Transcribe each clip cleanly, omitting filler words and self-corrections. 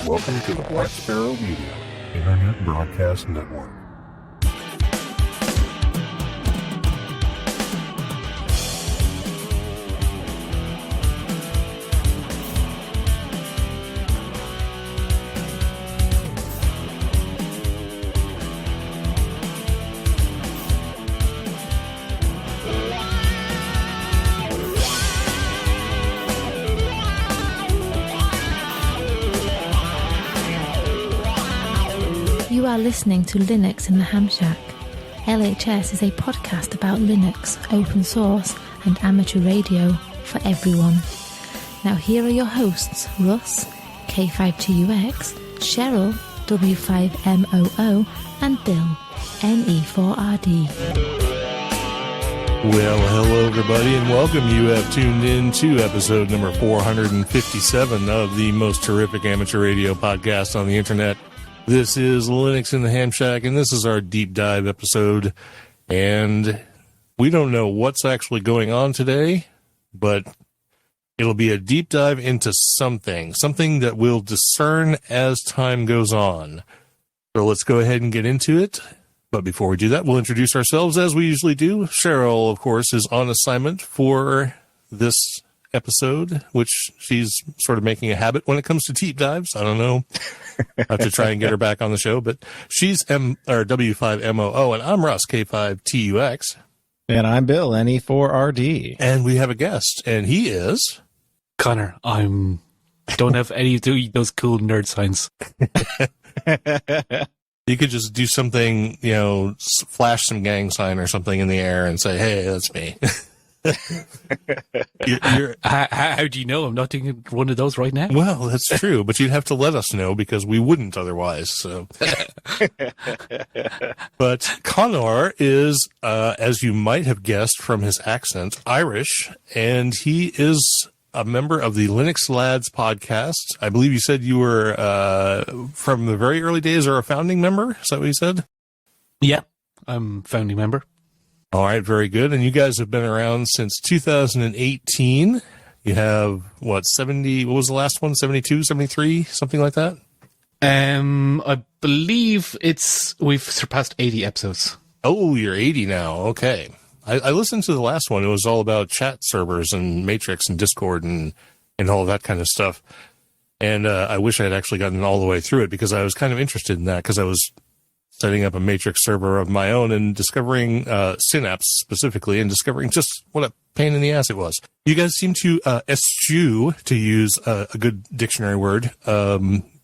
Welcome to the Black Sparrow Media Internet Broadcast Network. You are listening to Linux in the Ham Shack. LHS is a podcast about Linux, open source, and amateur radio for everyone. Now here are your hosts, Russ, K5TUX, Cheryl, W5MOO, and Bill, NE4RD. Well, hello everybody, and welcome. You have tuned in to episode number 457 of the most terrific amateur radio podcast on the internet. This is Linux in the Ham Shack, and this is our deep dive episode. And we don't know what's actually going on today, but it'll be a deep dive into something that we'll discern as time goes on. So let's go ahead and get into it. But before we do that, we'll introduce ourselves as we usually do. Cheryl, of course, is on assignment for this episode, which she's sort of making a habit when it comes to deep dives. I don't know. I have to try and get her back on the show, but she's W5MOO, and I'm Russ, K5TUX. And I'm Bill, NE4RD. And we have a guest, and he is... Connor. Don't have any of those cool nerd signs. You could just do something, flash some gang sign or something in the air and say, hey, that's me. How do you know I'm not doing one of those right now? Well, that's true, but you'd have to let us know because we wouldn't otherwise. So, but Conor is, as you might have guessed from his accent, Irish, and he is a member of the Linux Lads podcast. I believe you said you were from the very early days, or a founding member. Is that what you said? Yeah, I'm founding member. All right, very good. And you guys have been around since 2018. You have, 70, what was the last one, 72, 73, something like that? I believe we've surpassed 80 episodes. Oh, you're 80 now. Okay. I listened to the last one. It was all about chat servers and Matrix and Discord and all that kind of stuff. And I wish I had actually gotten all the way through it because I was kind of interested in that because I was setting up a Matrix server of my own and discovering Synapse specifically and discovering just what a pain in the ass it was. You guys seem to eschew, to use a good dictionary word,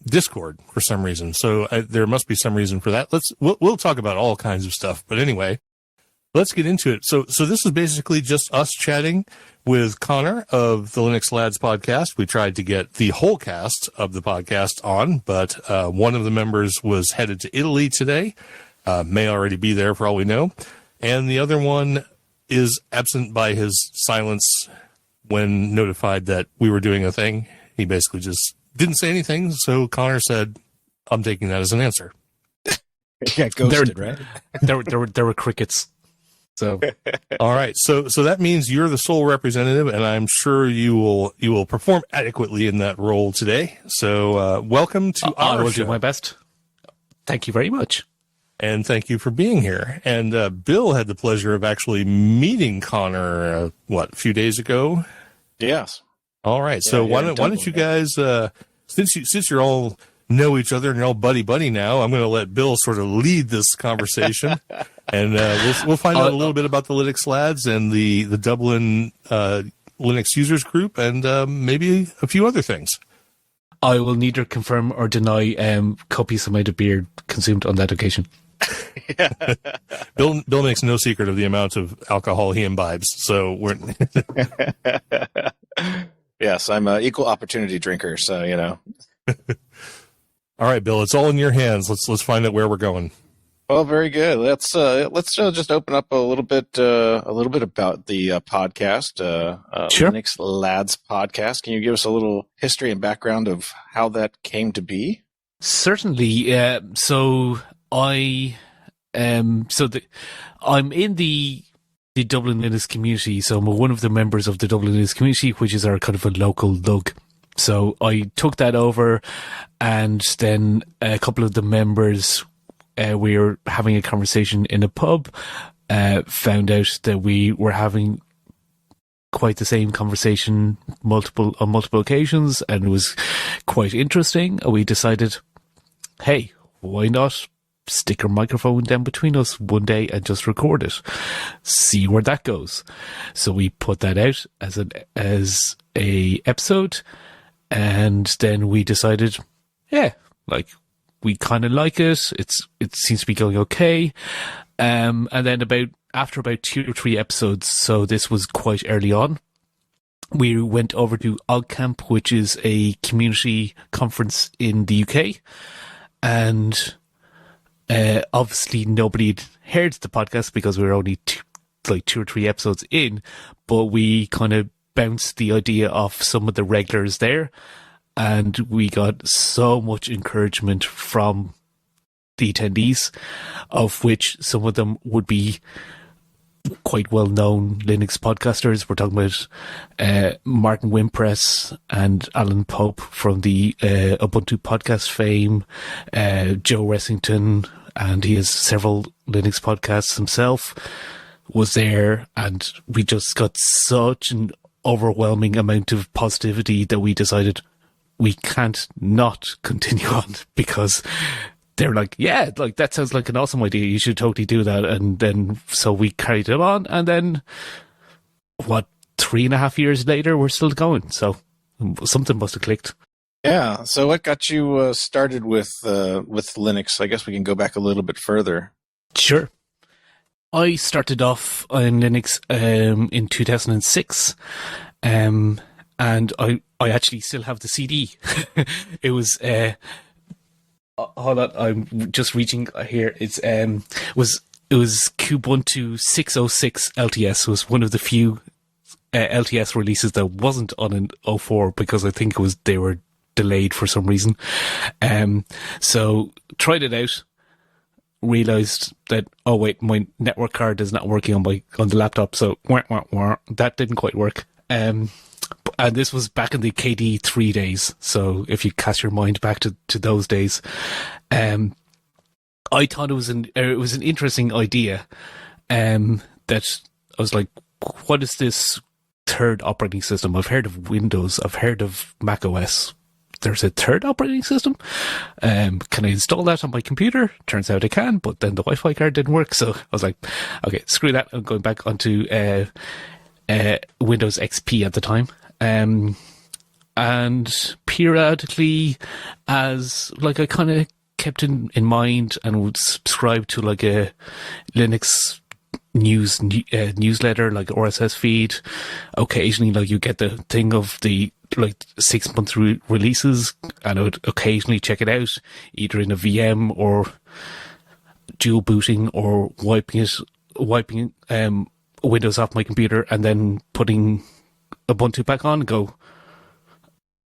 Discord for some reason. So there must be some reason for that. We'll talk about all kinds of stuff. But anyway, let's get into it. So this is basically just us chatting with Connor of the Linux Lads podcast. We tried to get the whole cast of the podcast on, but one of the members was headed to Italy today, may already be there for all we know, and the other one is absent by his silence when notified that we were doing a thing. He basically just didn't say anything, so Connor said, I'm taking that as an answer. Yeah, ghosted, right? There were crickets. So, all right. So that means you're the sole representative, and I'm sure you will perform adequately in that role today. So, welcome to our I will show. do my best. Thank you very much. And thank you for being here. And Bill had the pleasure of actually meeting Connor, a few days ago? Yes. All right. So why don't you guys, since you're all know each other and you're all buddy now, I'm going to let Bill sort of lead this conversation. And we'll find out a little bit about the Linux Lads and the Dublin Linux users group and maybe a few other things. I will neither confirm or deny copious amount of beer consumed on that occasion. Bill makes no secret of the amount of alcohol he imbibes. So we're Yes, I'm an equal opportunity drinker, so All right, Bill, it's all in your hands. Let's find out where we're going. Well, very good. Let's just open up a little bit about the podcast, Sure. Linux Lads podcast. Can you give us a little history and background of how that came to be? Certainly. I'm in the Dublin Linux community, so I'm one of the members of the Dublin Linux community, which is our kind of a local lug. So I took that over, and then a couple of the members, we were having a conversation in a pub, found out that we were having quite the same conversation on multiple occasions, and it was quite interesting. We decided, hey, why not stick our microphone down between us one day and just record it, see where that goes. So we put that out as a episode, and then we decided, yeah, like, we kind of like it. It seems to be going okay. And then after about 2 or 3 episodes, so this was quite early on, we went over to OggCamp, which is a community conference in the UK, and obviously nobody had heard the podcast because we were only 2 or 3 episodes in, but we kind of bounced the idea off some of the regulars there, and we got so much encouragement from the attendees, of which some of them would be quite well-known Linux podcasters. We're talking about Martin Wimpress and Alan Pope from the Ubuntu podcast fame, Joe Ressington, and he has several Linux podcasts himself, was there, and we just got such an overwhelming amount of positivity that we decided we can't not continue on, because they're like, yeah, like, that sounds like an awesome idea, you should totally do that. And then so we carried it on, and then 3.5 years later we're still going, so something must have clicked. Yeah. So what got you started with Linux? I guess we can go back a little bit further. Sure. I started off on Linux in 2006, and I actually still have the CD. It was hold on, I'm just reaching here. It was Kubuntu 606 LTS. It was one of the few LTS releases that wasn't on an 04, because I think they were delayed for some reason. So tried it out, realized that, oh wait, my network card is not working on the laptop, so that didn't quite work. And this was back in the KD3 days, so if you cast your mind back to those days, I thought it was an interesting idea, that I was like, what is this third operating system? I've heard of Windows, I've heard of Mac OS. There's a third operating system? Can I install that on my computer? Turns out I can, but then the Wi-Fi card didn't work, so I was like, okay, screw that, I'm going back onto Windows XP at the time. And periodically, as like, I kind of kept in mind and would subscribe to like a Linux newsletter, like RSS feed. Occasionally, like, you get the thing of the like 6-month releases, and I would occasionally check it out, either in a VM or dual booting, or wiping Windows off my computer and then putting Ubuntu back on and go,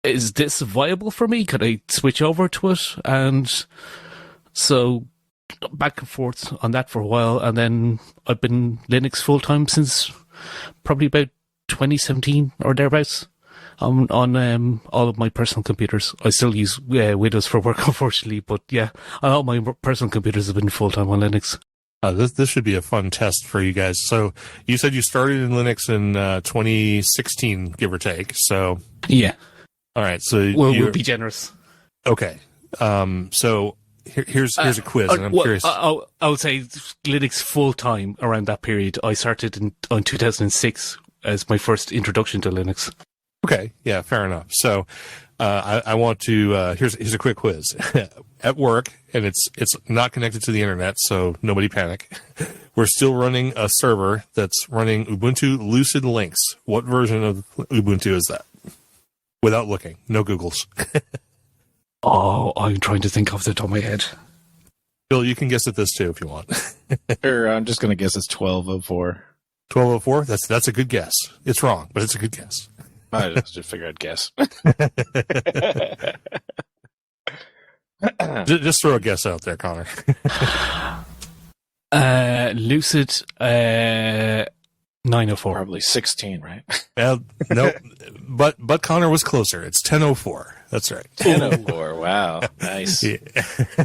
is this viable for me? Could I switch over to it? And so back and forth on that for a while, and then I've been Linux full-time since probably about 2017 or thereabouts, on all of my personal computers. I still use Windows for work, unfortunately, but yeah, all my personal computers have been full-time on Linux. This should be a fun test for you guys. So you said you started in Linux in 2016, give or take. So yeah. All right. So we'll be generous. Okay. So here's a quiz, and I'm curious. I would say Linux full time around that period. I started in 2006 as my first introduction to Linux. Okay. Yeah. Fair enough. So I want to here's a quick quiz. At work, and it's not connected to the internet, so nobody panic. We're still running a server that's running Ubuntu Lucid Linux. What version of Ubuntu is that? Without looking, no Googles. Oh, I'm trying to think off the top of my head. Bill, you can guess at this too if you want. Sure, I'm just going to guess it's 1204. 1204? That's a good guess. It's wrong, but it's a good guess. I just figured I'd guess. Just throw a guess out there, Connor. Lucid 904. Probably 16, right? No, but Connor was closer. It's 1004. That's right. 1004. Wow, nice. Yeah.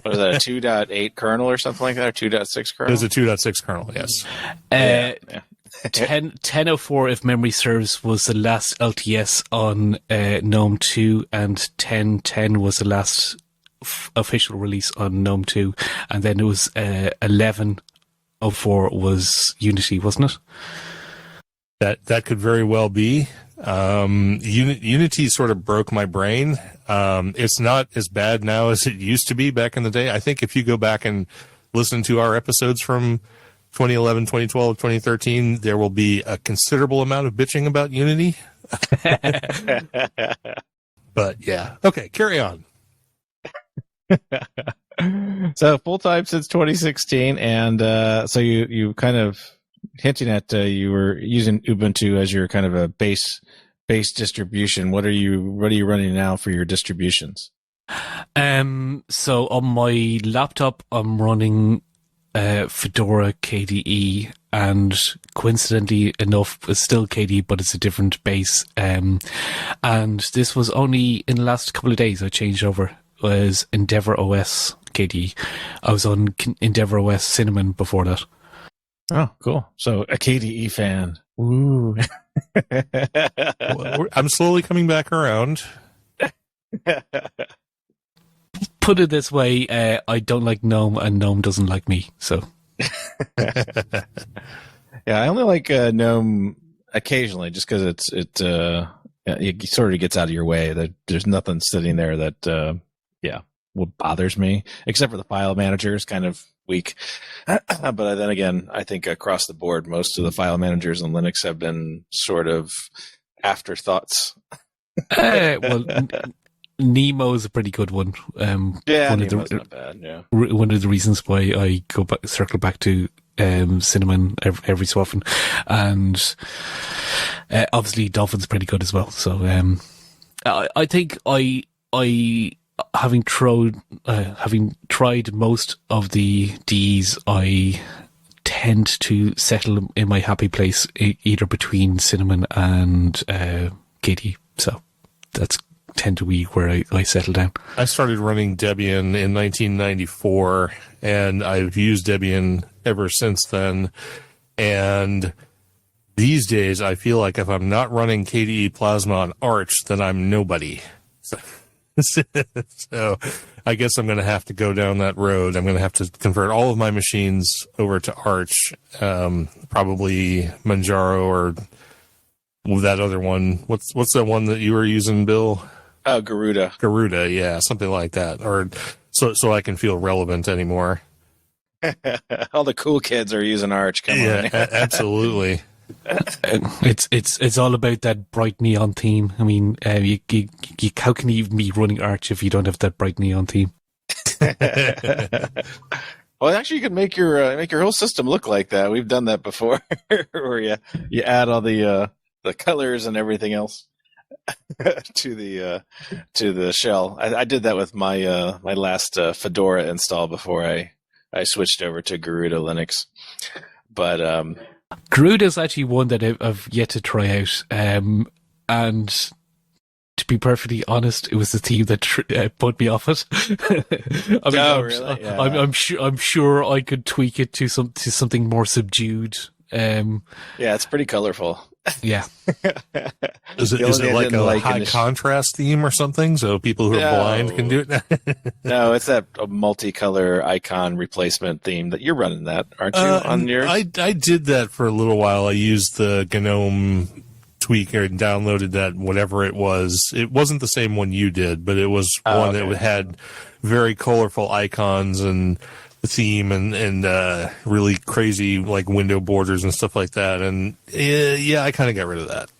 What is that? A 2.8 kernel or something like that, or 2.6 kernel? It was a 2.6 kernel. Yes. Yeah. 1004, if memory serves, was the last LTS on GNOME 2, and 1010 was the last official release on GNOME 2, and then it was 1104 was Unity, wasn't it? That could very well be. Unity sort of broke my brain. It's not as bad now as it used to be back in the day. I think if you go back and listen to our episodes from 2011, 2012, 2013, there will be a considerable amount of bitching about Unity. But yeah. Okay, carry on. So full-time since 2016, and so you kind of hinting at you were using Ubuntu as your kind of a base distribution. What are you running now for your distributions? So on my laptop, I'm running Fedora KDE, and coincidentally enough, it's still KDE, but it's a different base. And this was only in the last couple of days I changed over. Was Endeavour OS KDE. I was on Endeavour OS Cinnamon before that. Oh, cool. So a KDE fan. Ooh. I'm slowly coming back around. Put it this way, I don't like GNOME, and GNOME doesn't like me. So, yeah, I only like GNOME occasionally, just because it sort of gets out of your way. That there's nothing sitting there that what bothers me, except for the file manager is kind of weak. But then again, I think across the board, most of the file managers in Linux have been sort of afterthoughts. Well, Nemo is a pretty good one. Nemo's not bad. Yeah, one of the reasons why I circle back to Cinnamon every so often, and obviously Dolphin's pretty good as well. So I think I having tried most of the Ds, I tend to settle in my happy place either between Cinnamon and KDE. So that's tend to be where I settle down. I started running Debian in 1994, and I've used Debian ever since then. And these days, I feel like if I'm not running KDE Plasma on Arch, then I'm nobody. So I guess I'm going to have to go down that road. I'm going to have to convert all of my machines over to Arch, probably Manjaro or that other one. What's that one that you were using, Bill? Garuda. Garuda, yeah, something like that. Or so I can feel relevant anymore. All the cool kids are using Arch. Come on. Absolutely. It's all about that bright neon theme. I mean, you how can you even be running Arch if you don't have that bright neon theme? Well, actually, you can make your whole system look like that. We've done that before, where you add all the colors and everything else to the shell. I did that with my my last Fedora install before I switched over to Garuda Linux, but. Garuda is actually one that I've yet to try out, and to be perfectly honest, it was the theme that put me off it. Really? Yeah. I'm sure I could tweak it to something more subdued. Yeah, it's pretty colorful. Yeah. Is it like a high contrast theme or something, so people who are blind can do it? No, it's that multicolor icon replacement theme that you're running that, aren't you? On your, I did that for a little while. I used the GNOME tweaker and downloaded that, whatever it was. It wasn't the same one you did, but it was one that had very colorful icons and theme and really crazy like window borders and stuff like that. And yeah, I kind of got rid of that.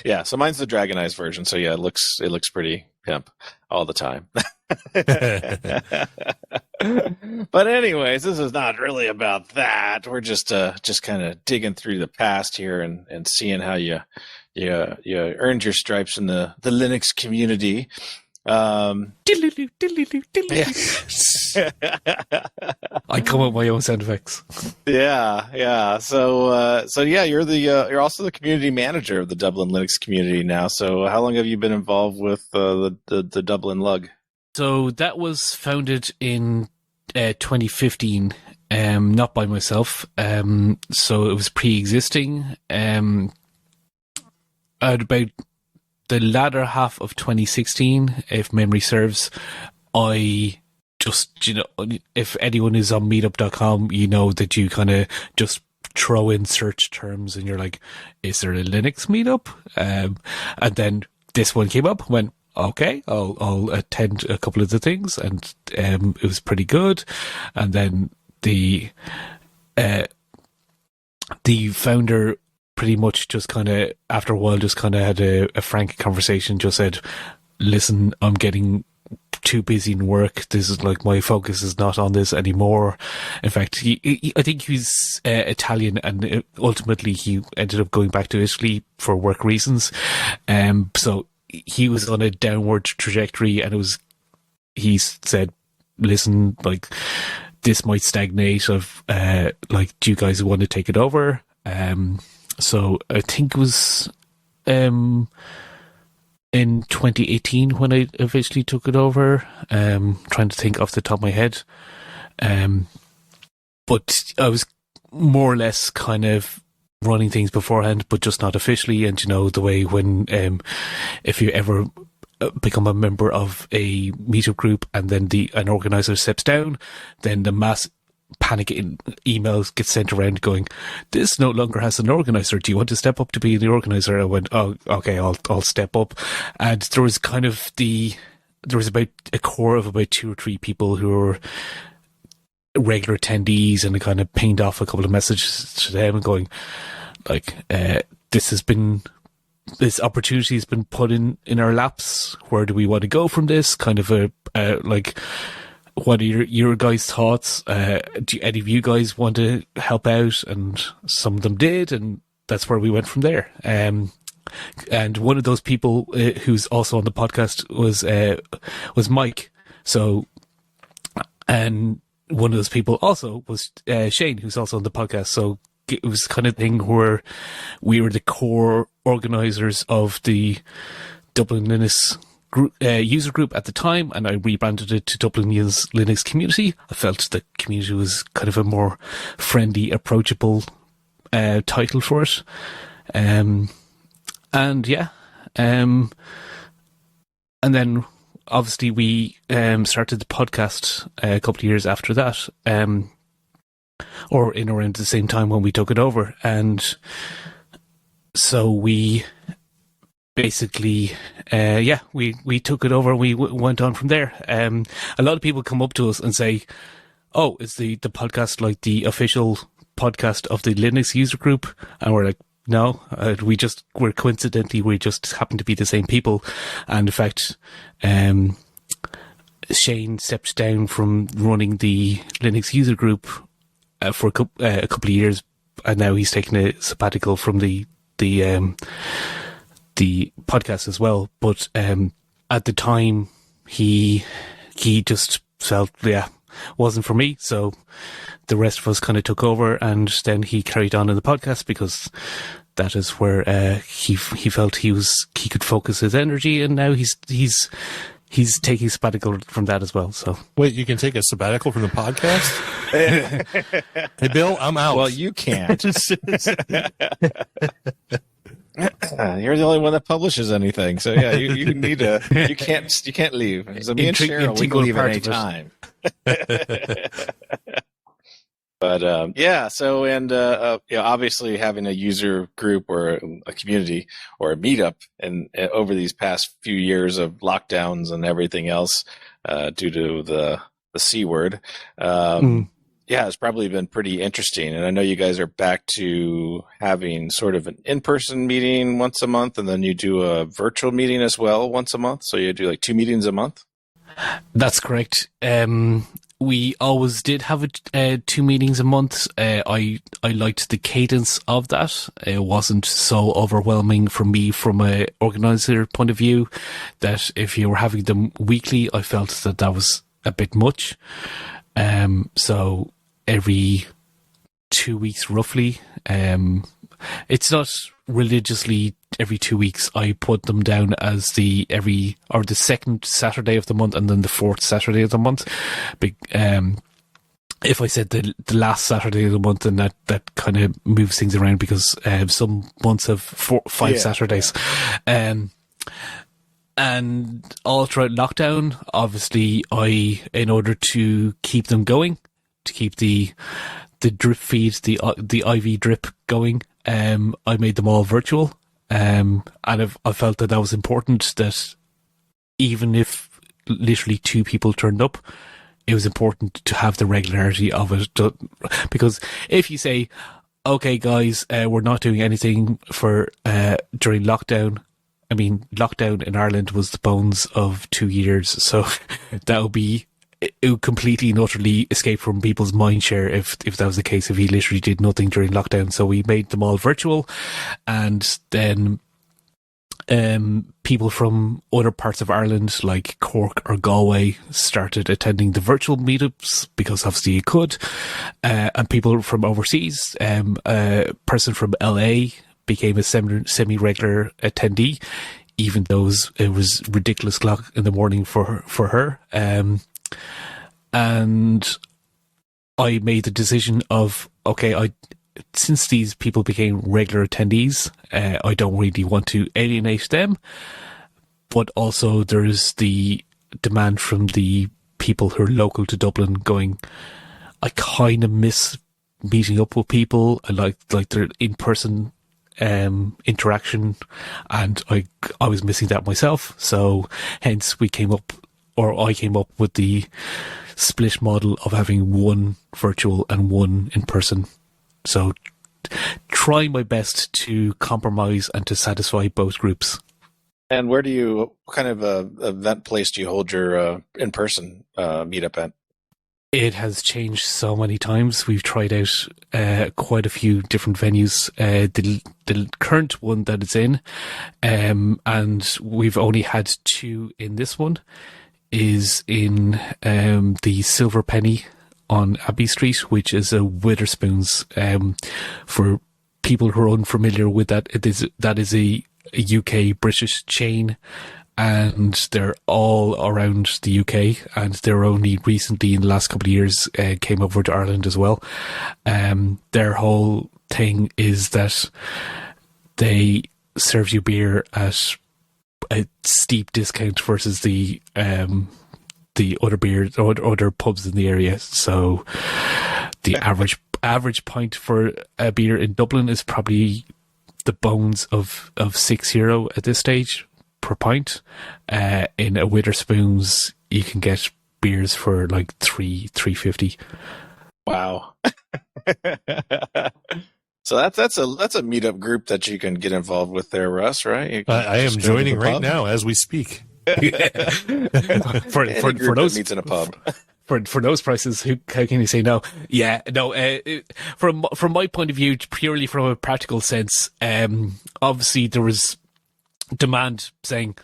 Yeah, so mine's the Dragonized version. So yeah, it looks pretty pimp all the time. But anyways, this is not really about that. We're just kind of digging through the past here and seeing how you earned your stripes in the Linux community. I come up with my own sound effects. Yeah. So yeah, you're also the community manager of the Dublin Linux community now. So how long have you been involved with the Dublin Lug? So that was founded in 2015, not by myself. So it was pre-existing. At about the latter half of 2016, if memory serves, I just, if anyone is on meetup.com, you know that you kind of just throw in search terms and you're like, is there a Linux meetup? And then this one came up, went, okay, I'll attend a couple of the things, and it was pretty good. And then the founder pretty much just kind of, after a while, just kind of had a frank conversation, just said, listen, I'm getting too busy in work. This is like, my focus is not on this anymore. In fact, I think he's Italian, and ultimately he ended up going back to Italy for work reasons. So he was on a downward trajectory, and he said, listen, like, this might stagnate. Like, do you guys want to take it over? So I think it was in 2018 when I eventually took it over. Trying to think off the top of my head. But I was more or less kind of running things beforehand, but just not officially. And the way when if you ever become a member of a meetup group and then an organizer steps down, then the mass panic in emails get sent around going, this no longer has an organizer. Do you want to step up to be the organizer? I went, oh, okay, I'll step up. And there was about a core of about 2 or 3 people who were regular attendees, and I kind of pinged off a couple of messages to them and going, like, this opportunity has been put in our laps. Where do we want to go from this? Kind of like, what are your guys' thoughts? Do any of you guys want to help out? And some of them did, and that's where we went from there. And one of those people who's also on the podcast was Mike. So, and one of those people also was Shane, who's also on the podcast. So it was kind of thing where we were the core organizers of the Dublin Linux user group at the time, and I rebranded it to Dublin Linux Community. I felt the community was kind of a more friendly, approachable title for it. And then obviously we started the podcast a couple of years after that, or in around the same time when we took it over. And so we basically, we took it over. We went on from there. A lot of people come up to us and say, "Oh, is the podcast like the official podcast of the Linux user group?" And we're like, "No, we just happen to be the same people." And in fact, Shane stepped down from running the Linux user group for a couple of years, and now he's taken a sabbatical from the podcast as well. But at the time, he just felt, wasn't for me. So the rest of us kind of took over, and then he carried on in the podcast because that is where he felt he could focus his energy, and now he's taking sabbatical from that as well. So wait, you can take a sabbatical from the podcast? Hey, Bill, I'm out. Well, you can't. You're the only one that publishes anything, so yeah, you need to. You can't leave. So me and Cheryl, we can leave at any time. But so and obviously having a user group or a community or a meetup, and over these past few years of lockdowns and everything else, due to the C word, it's probably been pretty interesting. And I know you guys are back to having sort of an in-person meeting once a month, and then you do a virtual meeting as well once a month. So you do like 2 meetings a month. That's correct. we always did have 2 meetings a month. I liked the cadence of that. It wasn't so overwhelming for me from a organizer point of view that if you were having them weekly, I felt that was a bit much. So every 2 weeks roughly. It's not religiously every 2 weeks. I put them down as the second Saturday of the month and then the fourth Saturday of the month. If I said the last Saturday of the month, then that kind of moves things around because some months have 5 Saturdays. And all throughout lockdown, obviously, in order to keep them going, to keep the drip feed, the IV drip going, I made them all virtual. And I felt that was important, that even if literally 2 people turned up, it was important to have the regularity of it. Because if you say, okay, guys, we're not doing anything for during lockdown. I mean, lockdown in Ireland was the bones of 2 years. So that would be, it would completely and utterly escape from people's mind share if that was the case, if he literally did nothing during lockdown. So we made them all virtual, and then people from other parts of Ireland like Cork or Galway started attending the virtual meetups because obviously you could, and people from overseas, a person from LA became a semi-regular attendee, even though it was ridiculous o'clock in the morning for her. And I made the decision of, okay, since these people became regular attendees, I don't really want to alienate them, but also there's the demand from the people who are local to Dublin going, I kind of miss meeting up with people. I like their in-person interaction, and I was missing that myself. So hence I came up with the split model of having 1 virtual and 1 in person. So try my best to compromise and to satisfy both groups. And what kind of event place do you hold your in-person meetup at? It has changed so many times. We've tried out quite a few different venues. The current one that it's in, and we've only had 2 in this one, is in the Silver Penny on Abbey Street, which is a Witherspoons. For people who are unfamiliar with that, that is a UK British chain, and they're all around the UK, and they're only recently in the last couple of years came over to Ireland as well. Their whole thing is that they serve you beer at a steep discount versus the other beers or other pubs in the area. So the average pint for a beer in Dublin is probably the bones of €6 at this stage per pint. In a Witherspoons, you can get beers for like $3.50. Wow. So that's a meetup group that you can get involved with there, Russ, right? I am joining right now as we speak. for those meets in a pub. For those prices, how can you say no? Yeah, no. From my point of view, purely from a practical sense, obviously there was demand saying,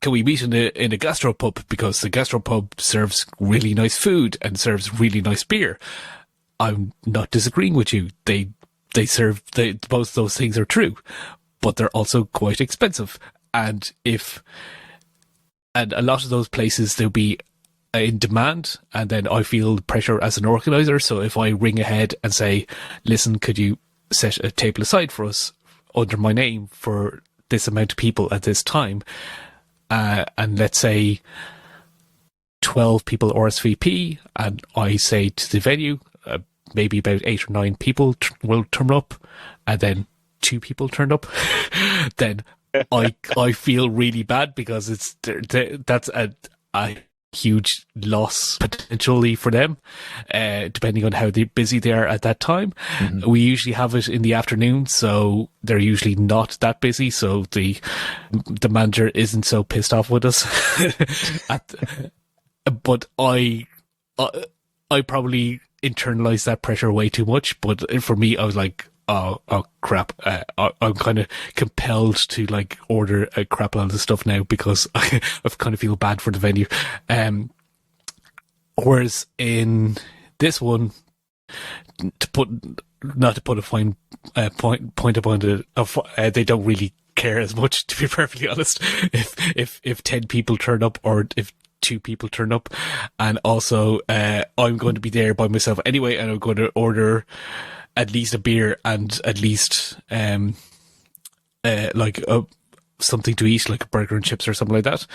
can we meet in a gastropub, because the gastropub serves really nice food and serves really nice beer. I'm not disagreeing with you. Both those things are true, but they're also quite expensive. And a lot of those places, they'll be in demand, and then I feel pressure as an organizer. So if I ring ahead and say, listen, could you set a table aside for us under my name for this amount of people at this time, and let's say 12 people RSVP, and I say to the venue, maybe about 8 or 9 people will turn up, and then 2 people turn up, then I feel really bad, because that's a huge loss potentially for them, depending on how busy they are at that time. Mm-hmm. We usually have it in the afternoon, so they're usually not that busy, so the manager isn't so pissed off with us. But I probably internalized that pressure way too much. But for me, I was like, oh crap! I'm kind of compelled to like order a crap load of stuff now because I kind of feel bad for the venue. Whereas in this one, not to put a fine point upon it, they don't really care as much, to be perfectly honest. If 10 people turn up or if 2 people turn up, and also I'm going to be there by myself anyway, and I'm going to order at least a beer and at least something to eat, like a burger and chips or something like that.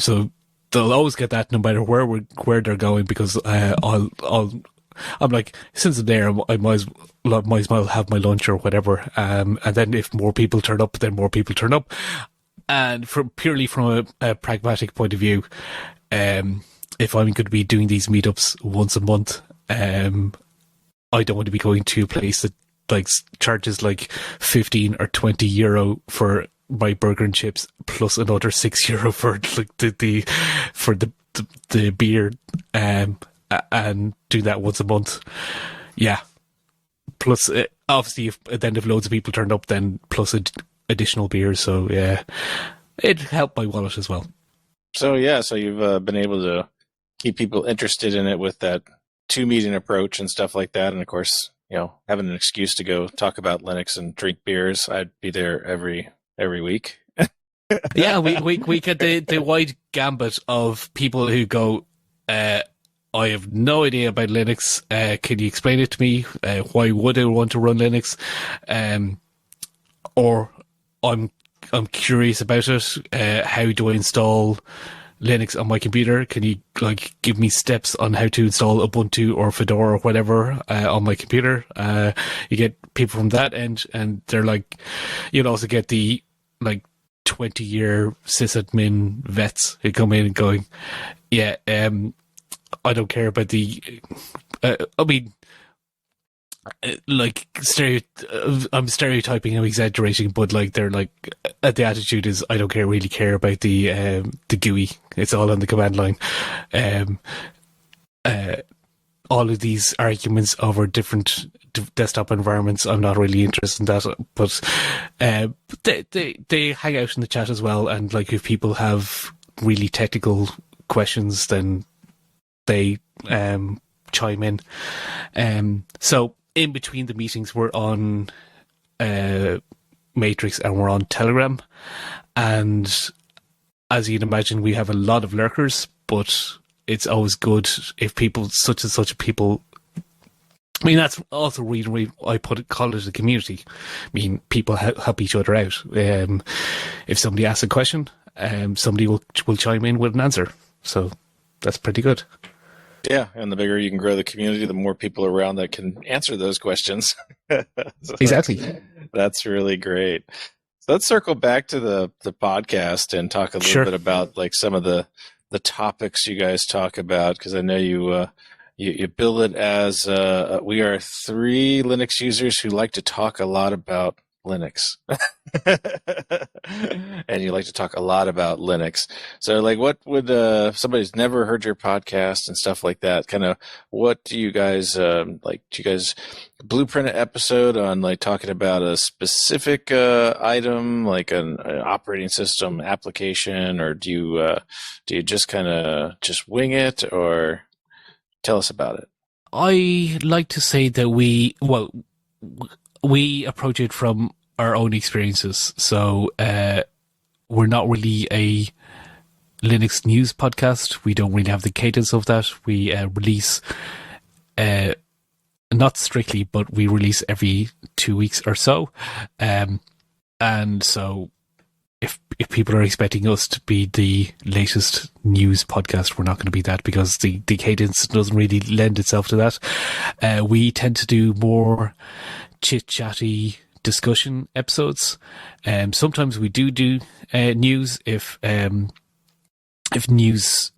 So they'll always get that no matter where they're going, because I'm like, since I'm there, I might as well have my lunch or whatever. And then if more people turn up, then more people turn up. And purely from a pragmatic point of view, if I'm going to be doing these meetups once a month, I don't want to be going to a place that like charges like 15 or 20 euro for my burger and chips, plus another €6 for like the beer, and do that once a month. Yeah. Plus, obviously, if loads of people turned up, then plus additional beers. So yeah, it helped my wallet as well. So yeah, so you've been able to keep people interested in it with that 2-meeting approach and stuff like that. And of course, having an excuse to go talk about Linux and drink beers. I'd be there every week. Yeah, we get the wide gambit of people who go, I have no idea about Linux. Can you explain it to me? Why would I want to run Linux? Or I'm curious about it. How do I install Linux on my computer? Can you like give me steps on how to install Ubuntu or Fedora or whatever on my computer? You get people from that end, and they're like, you'll also get the like 20-year sysadmin vets who come in and going, yeah, I don't care about the. I mean, like I'm stereotyping, I'm exaggerating, but like they're like the attitude is I don't really care about the GUI. It's all on the command line. All of these arguments over different desktop environments, I'm not really interested in that. But they hang out in the chat as well, and like if people have really technical questions, then they chime in. So in between the meetings, we're on Matrix and we're on Telegram, and as you'd imagine, we have a lot of lurkers, but it's always good if people such and such people. I mean, that's also the reason I call it a community. I mean, people help each other out. If somebody asks a question, somebody will chime in with an answer. So that's pretty good. Yeah, and the bigger you can grow the community, the more people around that can answer those questions. So Exactly. That's really great. So let's circle back to the podcast and talk a little bit about like some of the topics you guys talk about, because I know you bill it as we are 3 Linux users who like to talk a lot about Linux. And you like to talk a lot about Linux. So like what would somebody's never heard your podcast and stuff like that, kind of what do you guys like? Do you guys blueprint an episode on like talking about a specific item, like an operating system application, or do you just kind of just wing it, or tell us about it? I like to say that we approach it from our own experiences. So we're not really a Linux news podcast. We don't really have the cadence of that. We release, not strictly, but we release every 2 weeks or so. And so if people are expecting us to be the latest news podcast, we're not going to be that, because the cadence doesn't really lend itself to that. We tend to do more chit-chatty discussion episodes. Sometimes we do news if news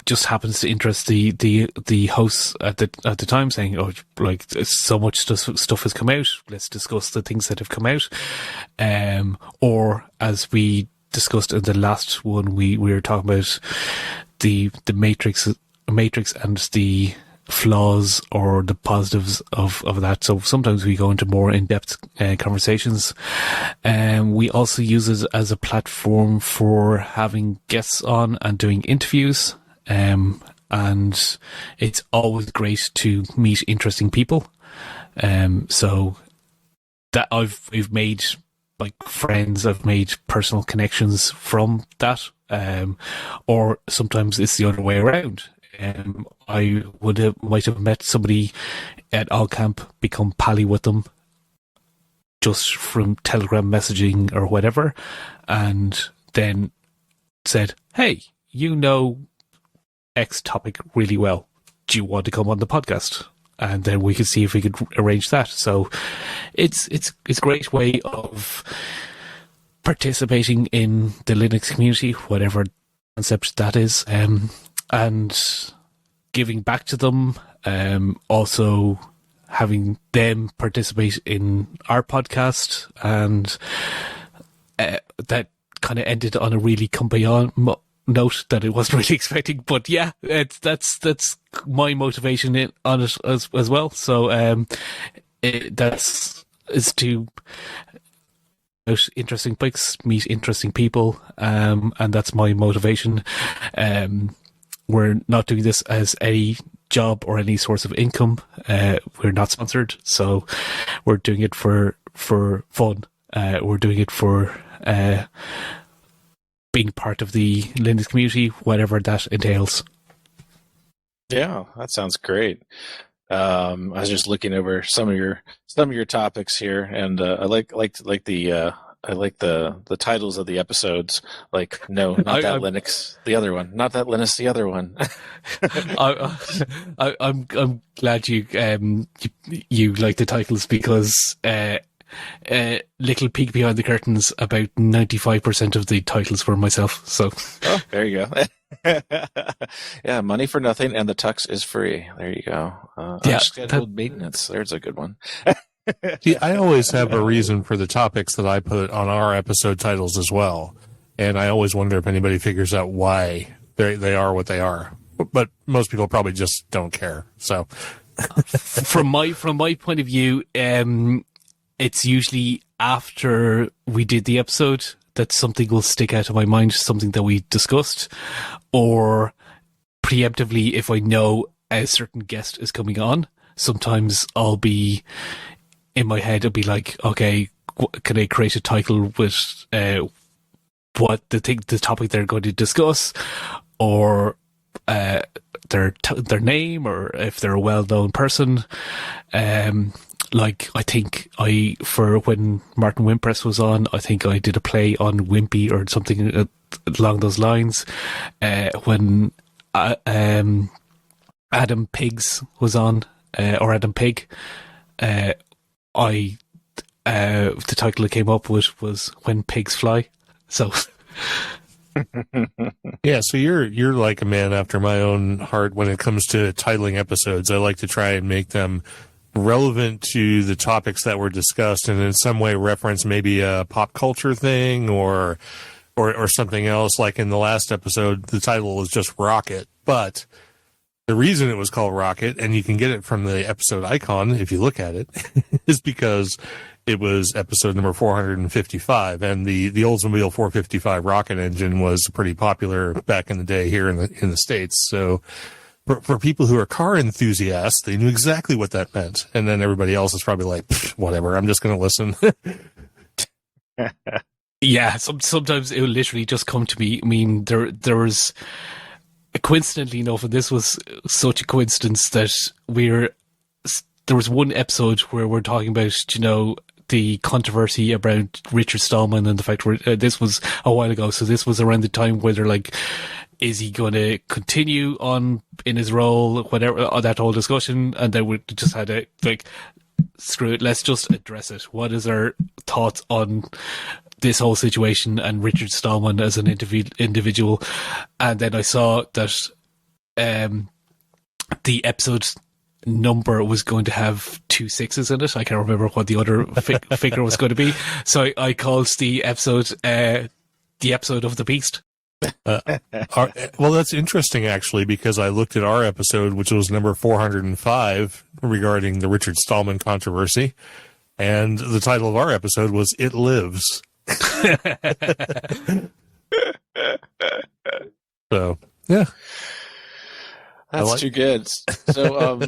just happens to interest the hosts at the time, saying, oh, like so much stuff has come out, let's discuss the things that have come out. Or as we discussed in the last one, we were talking about the Matrix and the flaws or the positives of that. So sometimes we go into more in-depth conversations. We also use it as a platform for having guests on and doing interviews. And it's always great to meet interesting people. So that I've made like friends, I've made personal connections from that. Or sometimes it's the other way around. I might have met somebody at All Camp, become pally with them just from Telegram messaging or whatever, and then said, "Hey, you know X topic really well. Do you want to come on the podcast?" And then we could see if we could arrange that. So it's a great way of participating in the Linux community, whatever concept that is, and giving back to them, also having them participate in our podcast, and that kind of ended on a really cumbaya note that I wasn't really expecting. But yeah, that's my motivation on it as well. So is to interesting bikes, meet interesting people, and that's my motivation. We're not doing this as a job or any source of income. We're not sponsored, so we're doing it for fun. We're doing it for being part of the Linux community, whatever that entails. Yeah, that sounds great. I was just looking over some of your topics here, and I like the titles of the episodes. Like, no, not that Linux, the other one. Not that Linux, the other one. I'm glad you like the titles, because little peek behind the curtains, about 95% of the titles were myself. So, oh, there you go. Yeah, money for nothing, and the tux is free. There you go. Unscheduled maintenance. There's a good one. See, I always have a reason for the topics that I put on our episode titles as well, and I always wonder if anybody figures out why they are what they are. But most people probably just don't care. So, from my point of view, it's usually after we did the episode that something will stick out of my mind, something that we discussed, or preemptively, if I know a certain guest is coming on, sometimes I'll be in my head, I'll be like, okay, can I create a title with what the topic they're going to discuss, or their name, or if they're a well-known person. Like, I think for when Martin Wimpress was on, I think I did a play on Wimpy or something along those lines. When Adam Pigs was on, or Adam Pig, the title that came up was When Pigs Fly. So yeah, so you're like a man after my own heart when it comes to titling episodes. I like to try and make them relevant to the topics that were discussed, and in some way reference maybe a pop culture thing or something else. Like in the last episode, the title was just Rocket, but the reason it was called Rocket, and you can get it from the episode icon if you look at it, is because it was episode number 455, and the Oldsmobile 455 rocket engine was pretty popular back in the day here in the States. So for people who are car enthusiasts, they knew exactly what that meant. And then everybody else is probably like, whatever, I'm just going to listen. Yeah, sometimes it will literally just come to me. I mean, there was, coincidentally enough, and this was such a coincidence, that there was one episode where we're talking about, the controversy about Richard Stallman, and the fact this was a while ago. So this was around the time where they're like, is he going to continue on in his role, whatever, that whole discussion. And then we just had a, like, screw it, let's just address it. What is our thoughts on this whole situation and Richard Stallman as an individual? And then I saw that the episode number was going to have 2 6s in it. I can't remember what the other figure was going to be. So I called the episode of the Beast. Well, that's interesting, actually, because I looked at our episode, which was number 405, regarding the Richard Stallman controversy, and the title of our episode was "It Lives." So, yeah. That's too good. So,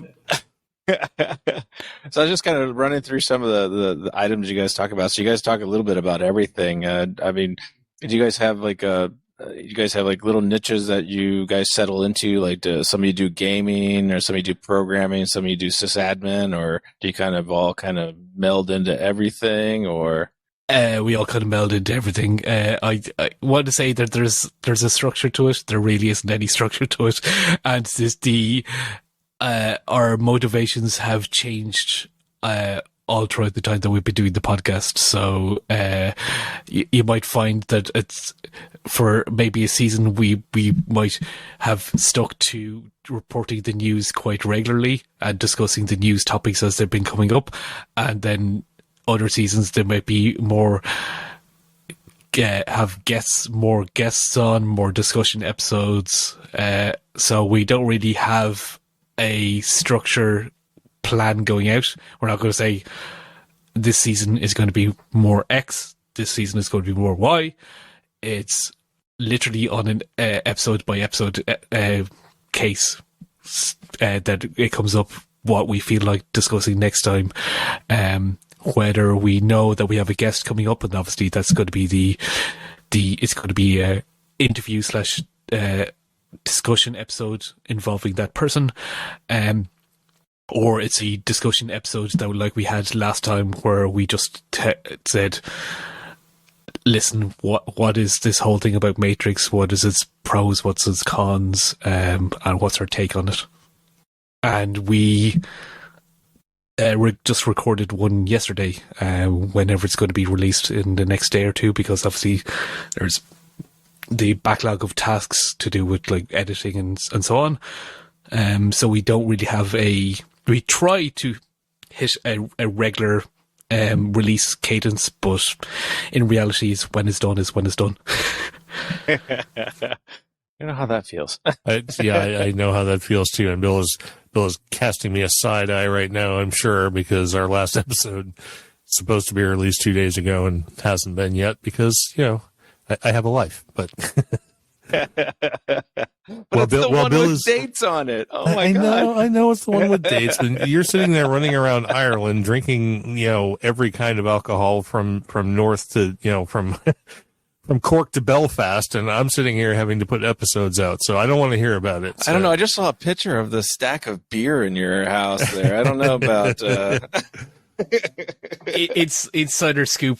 so I was just kind of running through some of the items you guys talk about. So you guys talk a little bit about everything. I mean, do you guys have like little niches that you guys settle into? Like, some of you do gaming, or some of you do programming, some of you do sysadmin, or do you kind of all kind of meld into everything, or? We all kind of meld into everything. I want to say that there's a structure to it. There really isn't any structure to it, and our motivations have changed all throughout the time that we've been doing the podcast. So you might find that it's for maybe a season we might have stuck to reporting the news quite regularly and discussing the news topics as they've been coming up, and then other seasons there might be more have more guests on, more discussion episodes. So we don't really have a structure plan going out. We're not going to say this season is going to be more X, this season is going to be more Y. It's literally on an episode by episode case that it comes up what we feel like discussing next time. Whether we know that we have a guest coming up, and obviously that's going to be it's going to be a interview / discussion episode involving that person, or it's a discussion episode that like we had last time where we just said, listen, what is this whole thing about Matrix? What is its pros? What's its cons? And what's our take on it? And we just recorded one yesterday, whenever it's going to be released in the next day or two, because obviously there's the backlog of tasks to do with like editing and so on. So we don't really have we try to hit a regular release cadence, but in reality when it's done is when it's done. You know how that feels. I know how that feels too. And Bill is casting me a side eye right now, I'm sure, because our last episode is supposed to be released 2 days ago and hasn't been yet because, I have a life. But Bill with dates on it. Oh my God. I know it's the one with dates. And you're sitting there running around Ireland drinking, every kind of alcohol from north to, from Cork to Belfast, and I'm sitting here having to put episodes out, so I don't want to hear about it. So. I don't know. I just saw a picture of the stack of beer in your house there. I don't know about... It's insider scoop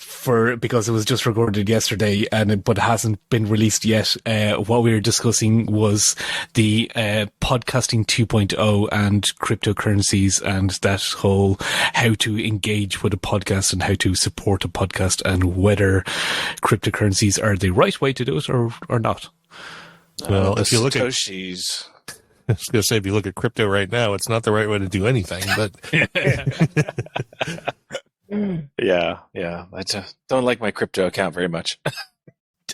because it was just recorded yesterday, but it hasn't been released yet. What we were discussing was the podcasting 2.0 and cryptocurrencies, and that whole how to engage with a podcast and how to support a podcast, and whether cryptocurrencies are the right way to do it or not. Well, if you look at Satoshis. I was going to say, if you look at crypto right now, it's not the right way to do anything, but. Yeah. I don't like my crypto account very much.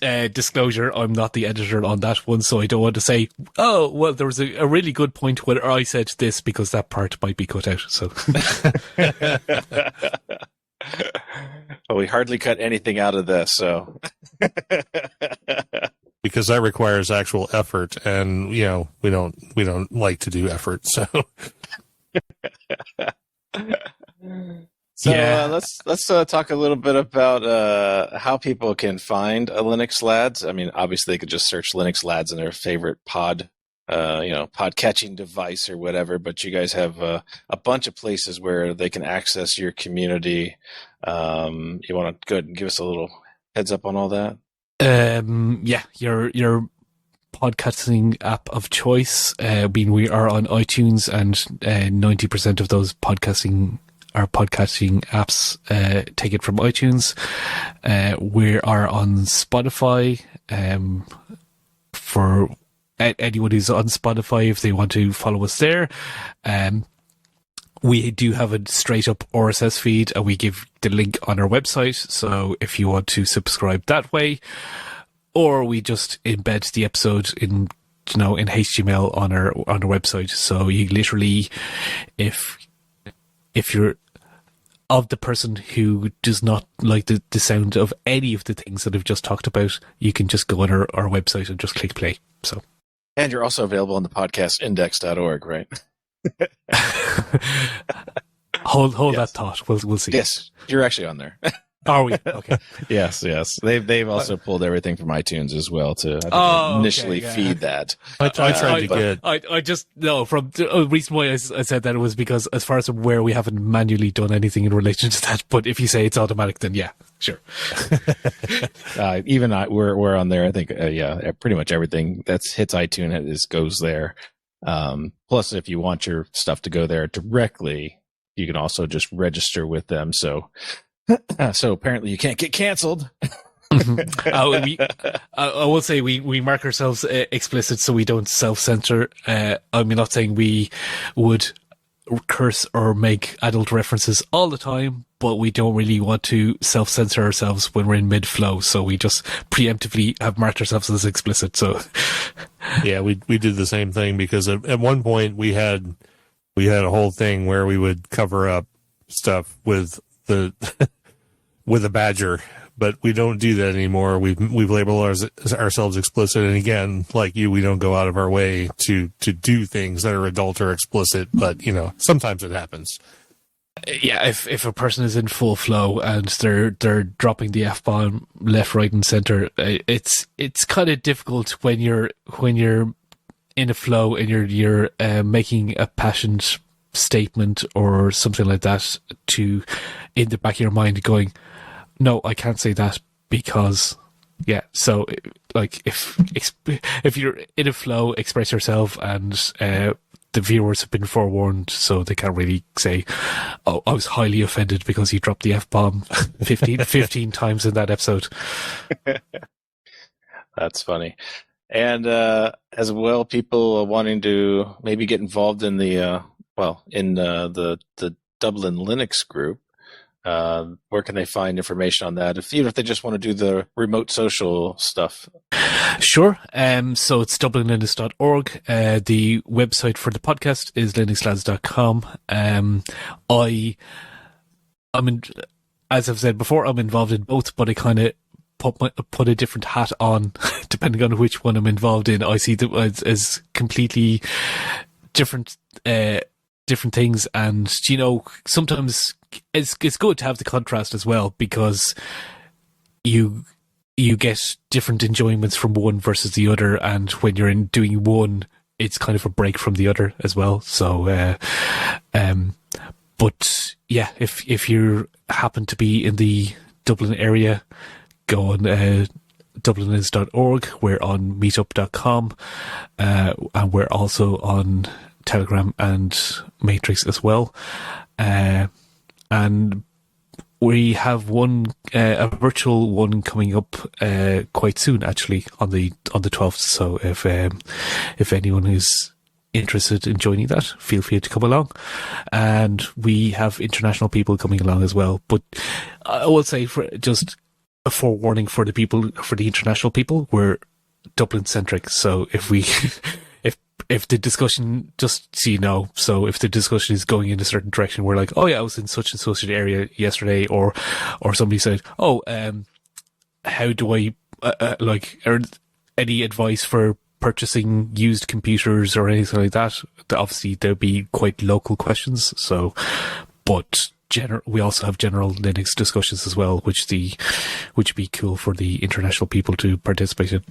Disclosure, I'm not the editor on that one, so I don't want to say, oh, well, there was a really good point where I said this, because that part might be cut out, so. Well, we hardly cut anything out of this, so. Because that requires actual effort, and we don't like to do effort. So, let's talk a little bit about how people can find a Linux Lads. I mean, obviously they could just search Linux Lads in their favorite pod catching device or whatever. But you guys have a bunch of places where they can access your community. You want to go ahead and give us a little heads up on all that? Your podcasting app of choice. We are on iTunes, and 90% of those podcasting apps take it from iTunes. We are on Spotify. For anyone who's on Spotify, if they want to follow us there, we do have a straight up RSS feed, and we give the link on our website. So if you want to subscribe that way, or we just embed the episode in HTML on our website. So you literally, if you're of the person who does not like the sound of any of the things that I've just talked about, you can just go on our website and just click play. So, and you're also available on the podcastindex.org, right? hold Yes. that thought. We'll see. Yes, you're actually on there. Are we? Okay. Yes. They've also pulled everything from iTunes as well to initially feed that. I tried to get. I just no. From the reason why I said that was because, as far as I'm aware, we haven't manually done anything in relation to that. But if you say it's automatic, then yeah, sure. We're on there. I think pretty much everything that hits iTunes goes there. Plus, if you want your stuff to go there directly, you can also just register with them. So apparently you can't get canceled. I will say we mark ourselves explicit so we don't self-censor. I'm not saying we would curse or make adult references all the time, but we don't really want to self-censor ourselves when we're in mid-flow, so we just preemptively have marked ourselves as explicit. So Yeah, we did the same thing, because at one point we had a whole thing where we would cover up stuff with the with a badger, but we don't do that anymore. We've labeled ourselves explicit, and again, like you, we don't go out of our way to do things that are adult or explicit, but sometimes it happens. yeah, if a person is in full flow and they're dropping the F-bomb left, right, and center, it's kind of difficult when you're in a flow and you're making a passionate statement or something like that, to in the back of your mind going, no, I can't say that because so like if you're in a flow, express yourself, and the viewers have been forewarned, so they can't really say, oh, I was highly offended because you dropped the F-bomb 15 times in that episode. That's funny. And as well, people wanting to maybe get involved in the Dublin Linux group, where can they find information on that? Even if they just want to do the remote social stuff. Sure. So it's dublinlinux.org. The website for the podcast is linuxlads.com. As I've said before, I'm involved in both, but I kind of put a different hat on depending on which one I'm involved in. I see them as completely different things, and sometimes it's good to have the contrast as well, because you get different enjoyments from one versus the other, and when you're doing one, it's kind of a break from the other as well. So but yeah, if you happen to be in the Dublin area, go on dublinlinux.org. We're on meetup.com, and we're also on Telegram and Matrix as well, and we have a virtual one coming up quite soon, actually, on the 12th. So if anyone is interested in joining that, feel free to come along. And we have international people coming along as well. But I will say, for just a forewarning for the international people, we're Dublin centric. So if the discussion, just so you know, so if the discussion is going in a certain direction, we're like, oh yeah, I was in such and such an area yesterday, or somebody said, oh, how do I or any advice for purchasing used computers or anything like that? Obviously, there'll be quite local questions. So, but we also have general Linux discussions as well, which would be cool for the international people to participate in.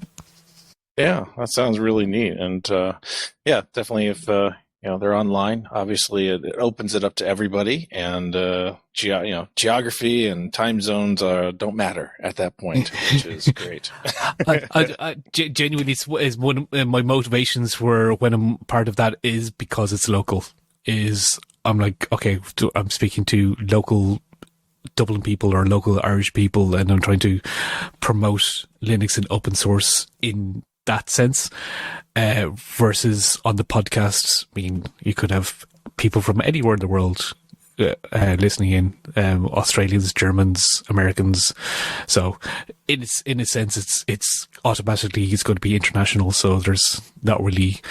Yeah, that sounds really neat. And definitely if they're online, obviously it opens it up to everybody, and geography and time zones don't matter at that point, which is great. I genuinely, is one of my motivations for when I'm part of that is because it's local. I'm like, okay, I'm speaking to local Dublin people or local Irish people, and I'm trying to promote Linux and open source in that sense, versus on the podcast, I mean, you could have people from anywhere in the world listening in, Australians, Germans, Americans. So in a sense, it's automatically it's going to be international. So there's not really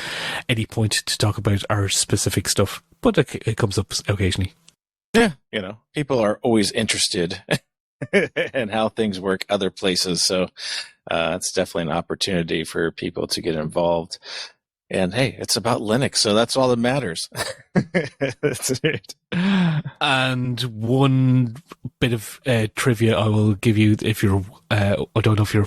any point to talk about our specific stuff, but it comes up occasionally. Yeah, people are always interested in how things work other places. So it's definitely an opportunity for people to get involved. And hey, it's about Linux, so that's all that matters. That's it. And one bit of trivia I will give you, if you're, I don't know if you're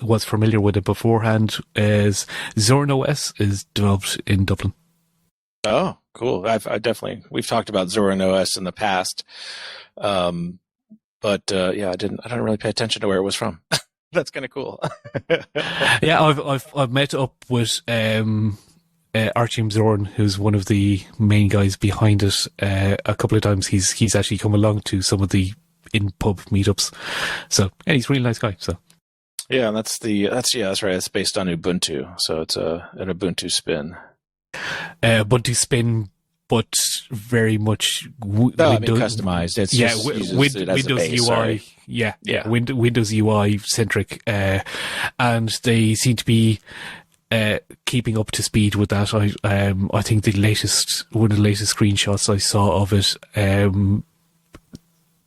was familiar with it beforehand, is Zorin OS is developed in Dublin. Oh, cool! We've talked about Zorin OS in the past, but I don't really pay attention to where it was from. That's kind of cool. Yeah, I've met up with Artyom Zorin, who's one of the main guys behind it. A couple of times he's actually come along to some of the in-pub meetups. So yeah, he's a really nice guy. So yeah, and that's right. It's based on Ubuntu, so it's an Ubuntu spin. Ubuntu spin, but very much Windows customized. It's Windows base, UI. sorry. Yeah. Windows UI centric, and they seem to be keeping up to speed with that. I think one of the latest screenshots I saw of it,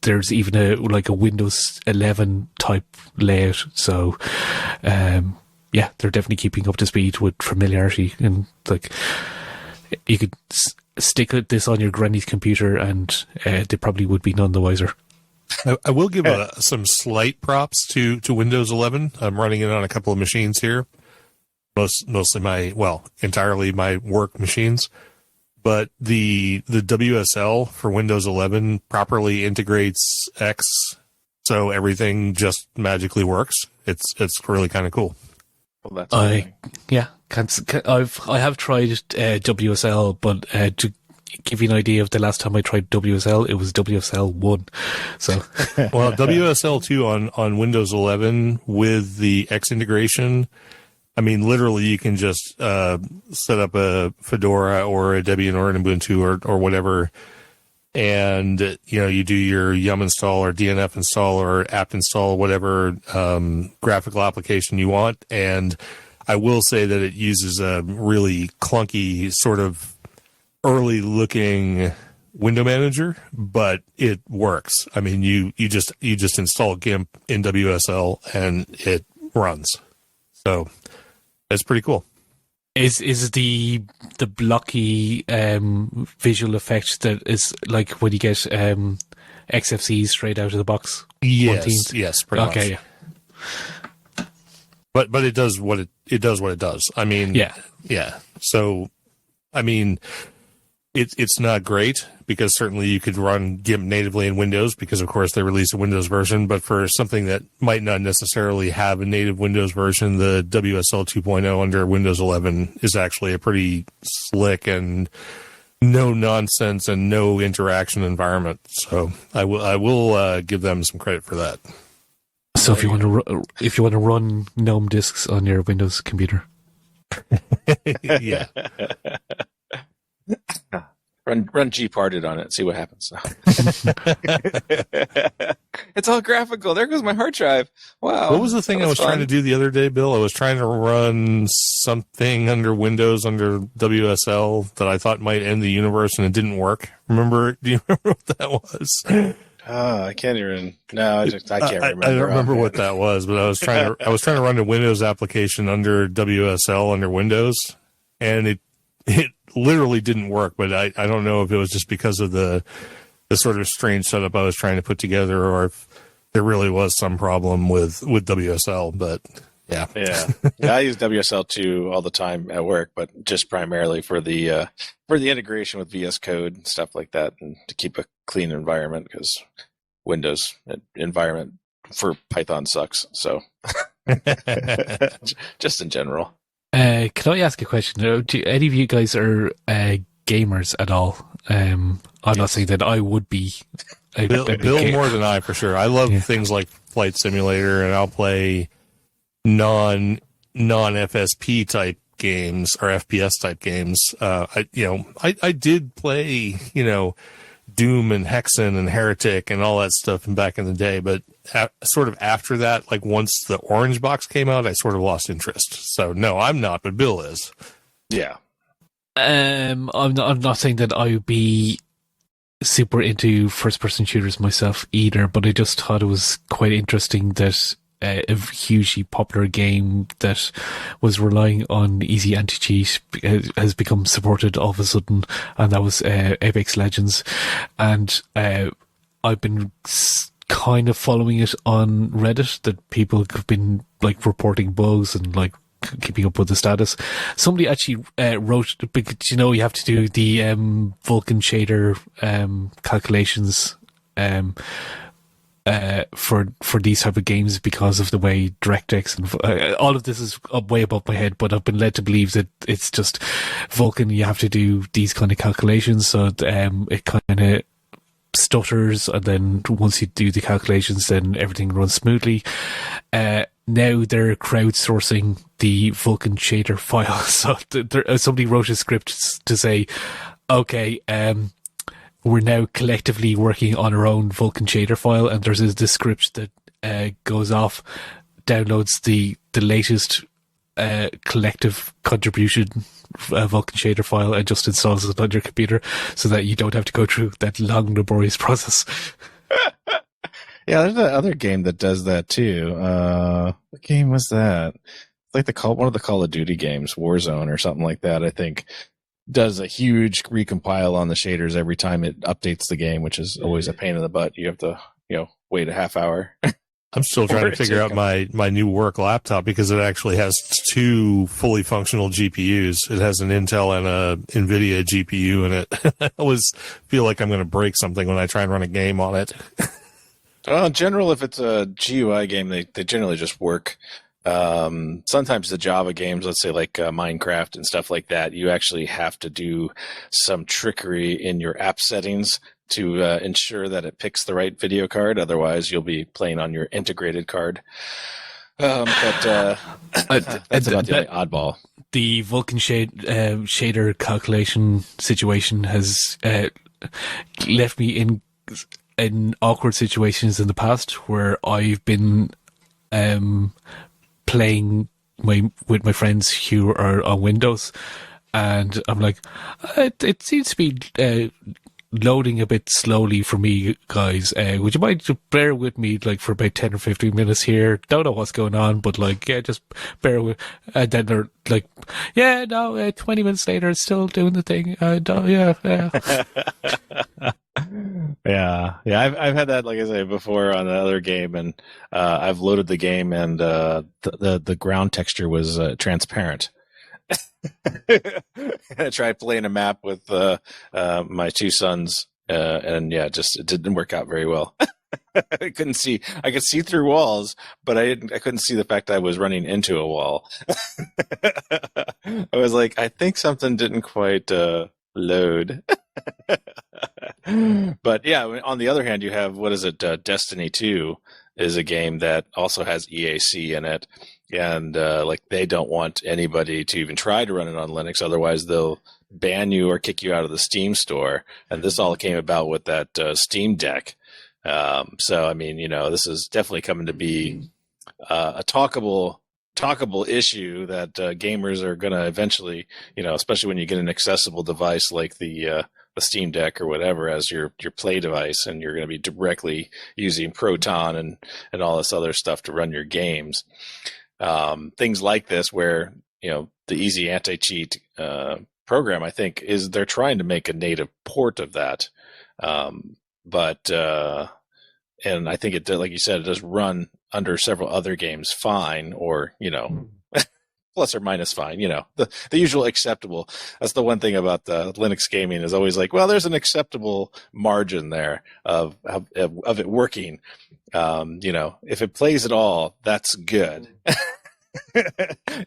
there's even a Windows 11 type layout. So, yeah, they're definitely keeping up to speed with familiarity, and you could stick this on your granny's computer and they probably would be none the wiser. I will give some slight props to Windows 11. I'm running it on a couple of machines here, mostly entirely my work machines. But the WSL for Windows 11 properly integrates X, so everything just magically works. It's really kind of cool. Well, that's I have tried WSL, but to give you an idea of the last time I tried WSL, it was WSL 1. So, well, WSL 2 on Windows 11 with the X integration. I mean, literally, you can just set up a Fedora or a Debian or an Ubuntu or whatever, and you do your yum install or DNF install or apt install, whatever graphical application you want. And I will say that it uses a really clunky sort of early looking window manager, but it works. I mean, you just install GIMP in WSL and it runs. So it's pretty cool. Is the blocky visual effect that is like when you get XFCs straight out of the box? Yes, pretty much. Okay, yeah. But it does what it does. I mean, yeah. So, I mean, it's not great because certainly you could run GIMP natively in Windows because, of course, they released a Windows version. But for something that might not necessarily have a native Windows version, the WSL 2.0 under Windows 11 is actually a pretty slick and no nonsense and no interaction environment. So I will give them some credit for that. So if you want to run GNOME disks on your Windows computer, yeah. Run gparted on it, see what happens. It's all graphical. There goes my hard drive. Wow. What was the thing I was trying to do the other day, Bill? I was trying to run something under Windows under WSL that I thought might end the universe, and it didn't work. Do you remember what that was? I can't even. No, I can't remember. I don't remember what that was, but I was trying to run a Windows application under WSL under Windows, and it literally didn't work. But I don't know if it was just because of the sort of strange setup I was trying to put together, or if there really was some problem with WSL. But yeah. I use WSL2 all the time at work, but just primarily for the integration with VS Code and stuff like that, and to keep a clean environment because Windows environment for Python sucks. So just in general. Can I ask a question? Do any of you guys are gamers at all? I'm not saying that I would be. Bill more than I, for sure. I love things like Flight Simulator, and I'll play non-FSP type games or FPS type games. I did play, Doom and Hexen and Heretic and all that stuff back in the day. But sort of after that, like once the orange box came out, I sort of lost interest. So no, I'm not, but Bill is. Yeah. I'm not saying that I would be super into first-person shooters myself either, but I just thought it was quite interesting that a hugely popular game that was relying on easy anti-cheat has become supported all of a sudden, and that was Apex Legends. And I've been kind of following it on Reddit, that people have been like reporting bugs and like keeping up with the status. Somebody actually wrote, because you have to do the Vulkan shader calculations for these type of games because of the way DirectX and all of this is way above my head, but I've been led to believe that it's just Vulkan. You have to do these kind of calculations, so it kind of stutters, and then once you do the calculations, then everything runs smoothly. Now they're crowdsourcing the Vulkan shader file, so somebody wrote a script to say, okay, we're now collectively working on our own Vulkan shader file, and there's this script that goes off, downloads the latest collective contribution Vulkan shader file, and just installs it on your computer, so that you don't have to go through that long, laborious process. Yeah, there's that other game that does that too. What game was that? Like one of the Call of Duty games, Warzone or something like that, I think, does a huge recompile on the shaders every time it updates the game, which is always a pain in the butt. You have to, wait a half hour. I'm still trying to figure out my new work laptop, because it actually has two fully functional GPUs. It has an Intel and a NVIDIA GPU in it. I always feel like I'm going to break something when I try and run a game on it. Well, in general, if it's a GUI game, they generally just work. Sometimes the Java games, let's say like Minecraft and stuff like that, you actually have to do some trickery in your app settings to ensure that it picks the right video card. Otherwise, you'll be playing on your integrated card. But that's about the only oddball. The Vulkan shader calculation situation has left me in awkward situations in the past where I've been playing with my friends who are on Windows, and I'm like, it seems to be loading a bit slowly for me, guys. Would you mind to bear with me like for about 10 or 15 minutes here? Don't know what's going on, but like, yeah, just bear with. And then they're like, 20 minutes later, it's still doing the thing. Yeah. I've had that, like I say, before on another game, and I've loaded the game, and the ground texture was transparent. I tried playing a map with my two sons, and yeah, it didn't work out very well. I couldn't see. I could see through walls, but I couldn't see the fact I was running into a wall. I was like, I think something didn't quite load. But yeah, on the other hand, you have, what is it? Destiny 2 is a game that also has EAC in it. And like, they don't want anybody to even try to run it on Linux. Otherwise, they'll ban you or kick you out of the Steam store. And this all came about with that Steam Deck. So, I mean, this is definitely coming to be a talkable issue that gamers are going to eventually, especially when you get an accessible device like the Steam Deck or whatever as your play device, and you're going to be directly using Proton and all this other stuff to run your games. Things like this, where the easy anti-cheat program, I think, they're trying to make a native port of that, but and I think it, like you said, it does run under several other games fine, or plus or minus fine. The usual acceptable. That's the one thing about the Linux gaming, is always like, well, there's an acceptable margin there of it working. If it plays at all, that's good.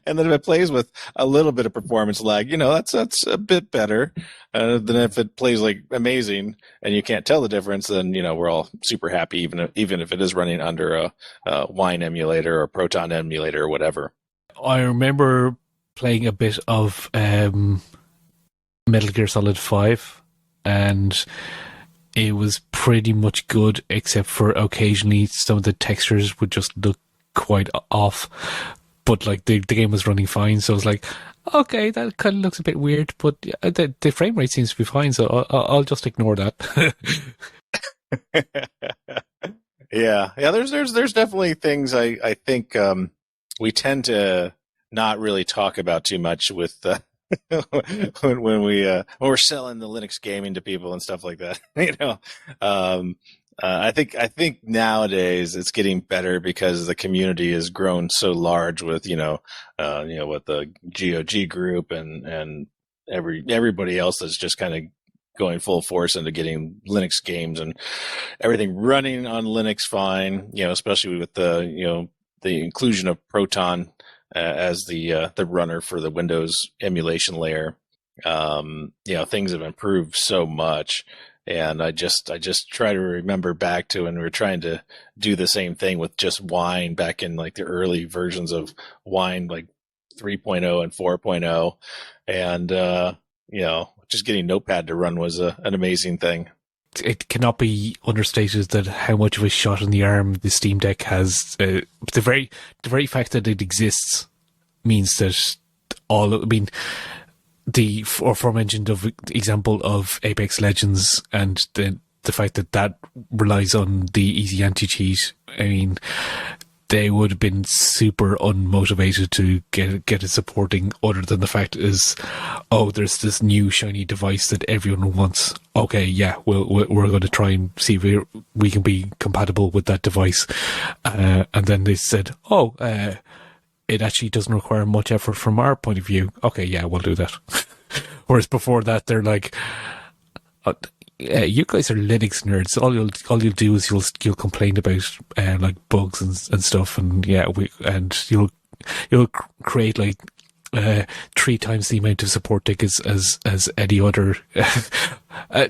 And then if it plays with a little bit of performance lag, that's a bit better than if it plays like amazing and you can't tell the difference. Then we're all super happy, even if it is running under a Wine emulator or Proton emulator or whatever. I remember playing a bit of Metal Gear Solid 5, and it was pretty much good, except for occasionally some of the textures would just look quite off. But like the game was running fine, so I was like, okay, that kind of looks a bit weird, but the frame rate seems to be fine, so I'll just ignore that. Yeah. There's definitely things I think we tend to not really talk about too much with when we're selling the Linux gaming to people and stuff like that. I think nowadays it's getting better because the community has grown so large with with the GOG group and everybody else that's just kind of going full force into getting Linux games and everything running on Linux fine. Especially with the inclusion of Proton as the runner for the Windows emulation layer. Things have improved so much. And I just try to remember back to when we were trying to do the same thing with just Wine back in like the early versions of Wine, like 3.0 and 4.0. And, just getting Notepad to run was an amazing thing. It cannot be understated that how much of a shot in the arm the Steam Deck has. The very fact that it exists means that the aforementioned example of Apex Legends and the fact that relies on the easy anti-cheat. I mean, they would have been super unmotivated to get it supporting, other than the fact is, there's this new shiny device that everyone wants. Okay, yeah, we're going to try and see if we can be compatible with that device. And then they said, it actually doesn't require much effort from our point of view. Okay, yeah, we'll do that. Whereas before that, they're like, you guys are Linux nerds. All you'll do is you'll complain about like bugs and stuff, and you'll create like 3 times the amount of support tickets as any other.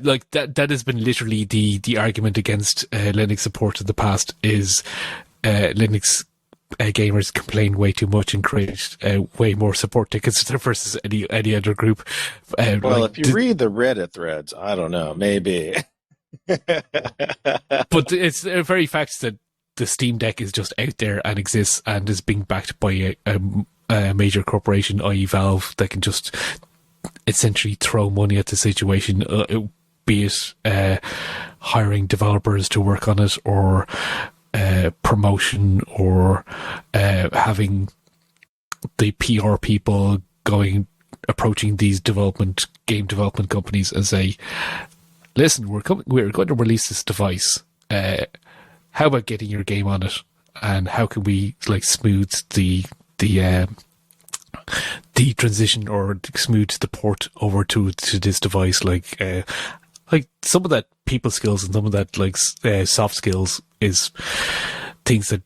Like that has been literally the argument against Linux support in the past is Linux gamers complain way too much and create way more support tickets versus any other group. If you read the Reddit threads, I don't know, maybe. But it's a very fact that the Steam Deck is just out there and exists and is being backed by a major corporation, i.e. Valve, that can just essentially throw money at the situation, be it hiring developers to work on it, or promotion, or having the PR people approaching these game development companies and say, listen, we're going to release this device. How about getting your game on it? And how can we like smooth the transition, or smooth the port over to this device? Like some of that people skills and some of that like soft skills is things that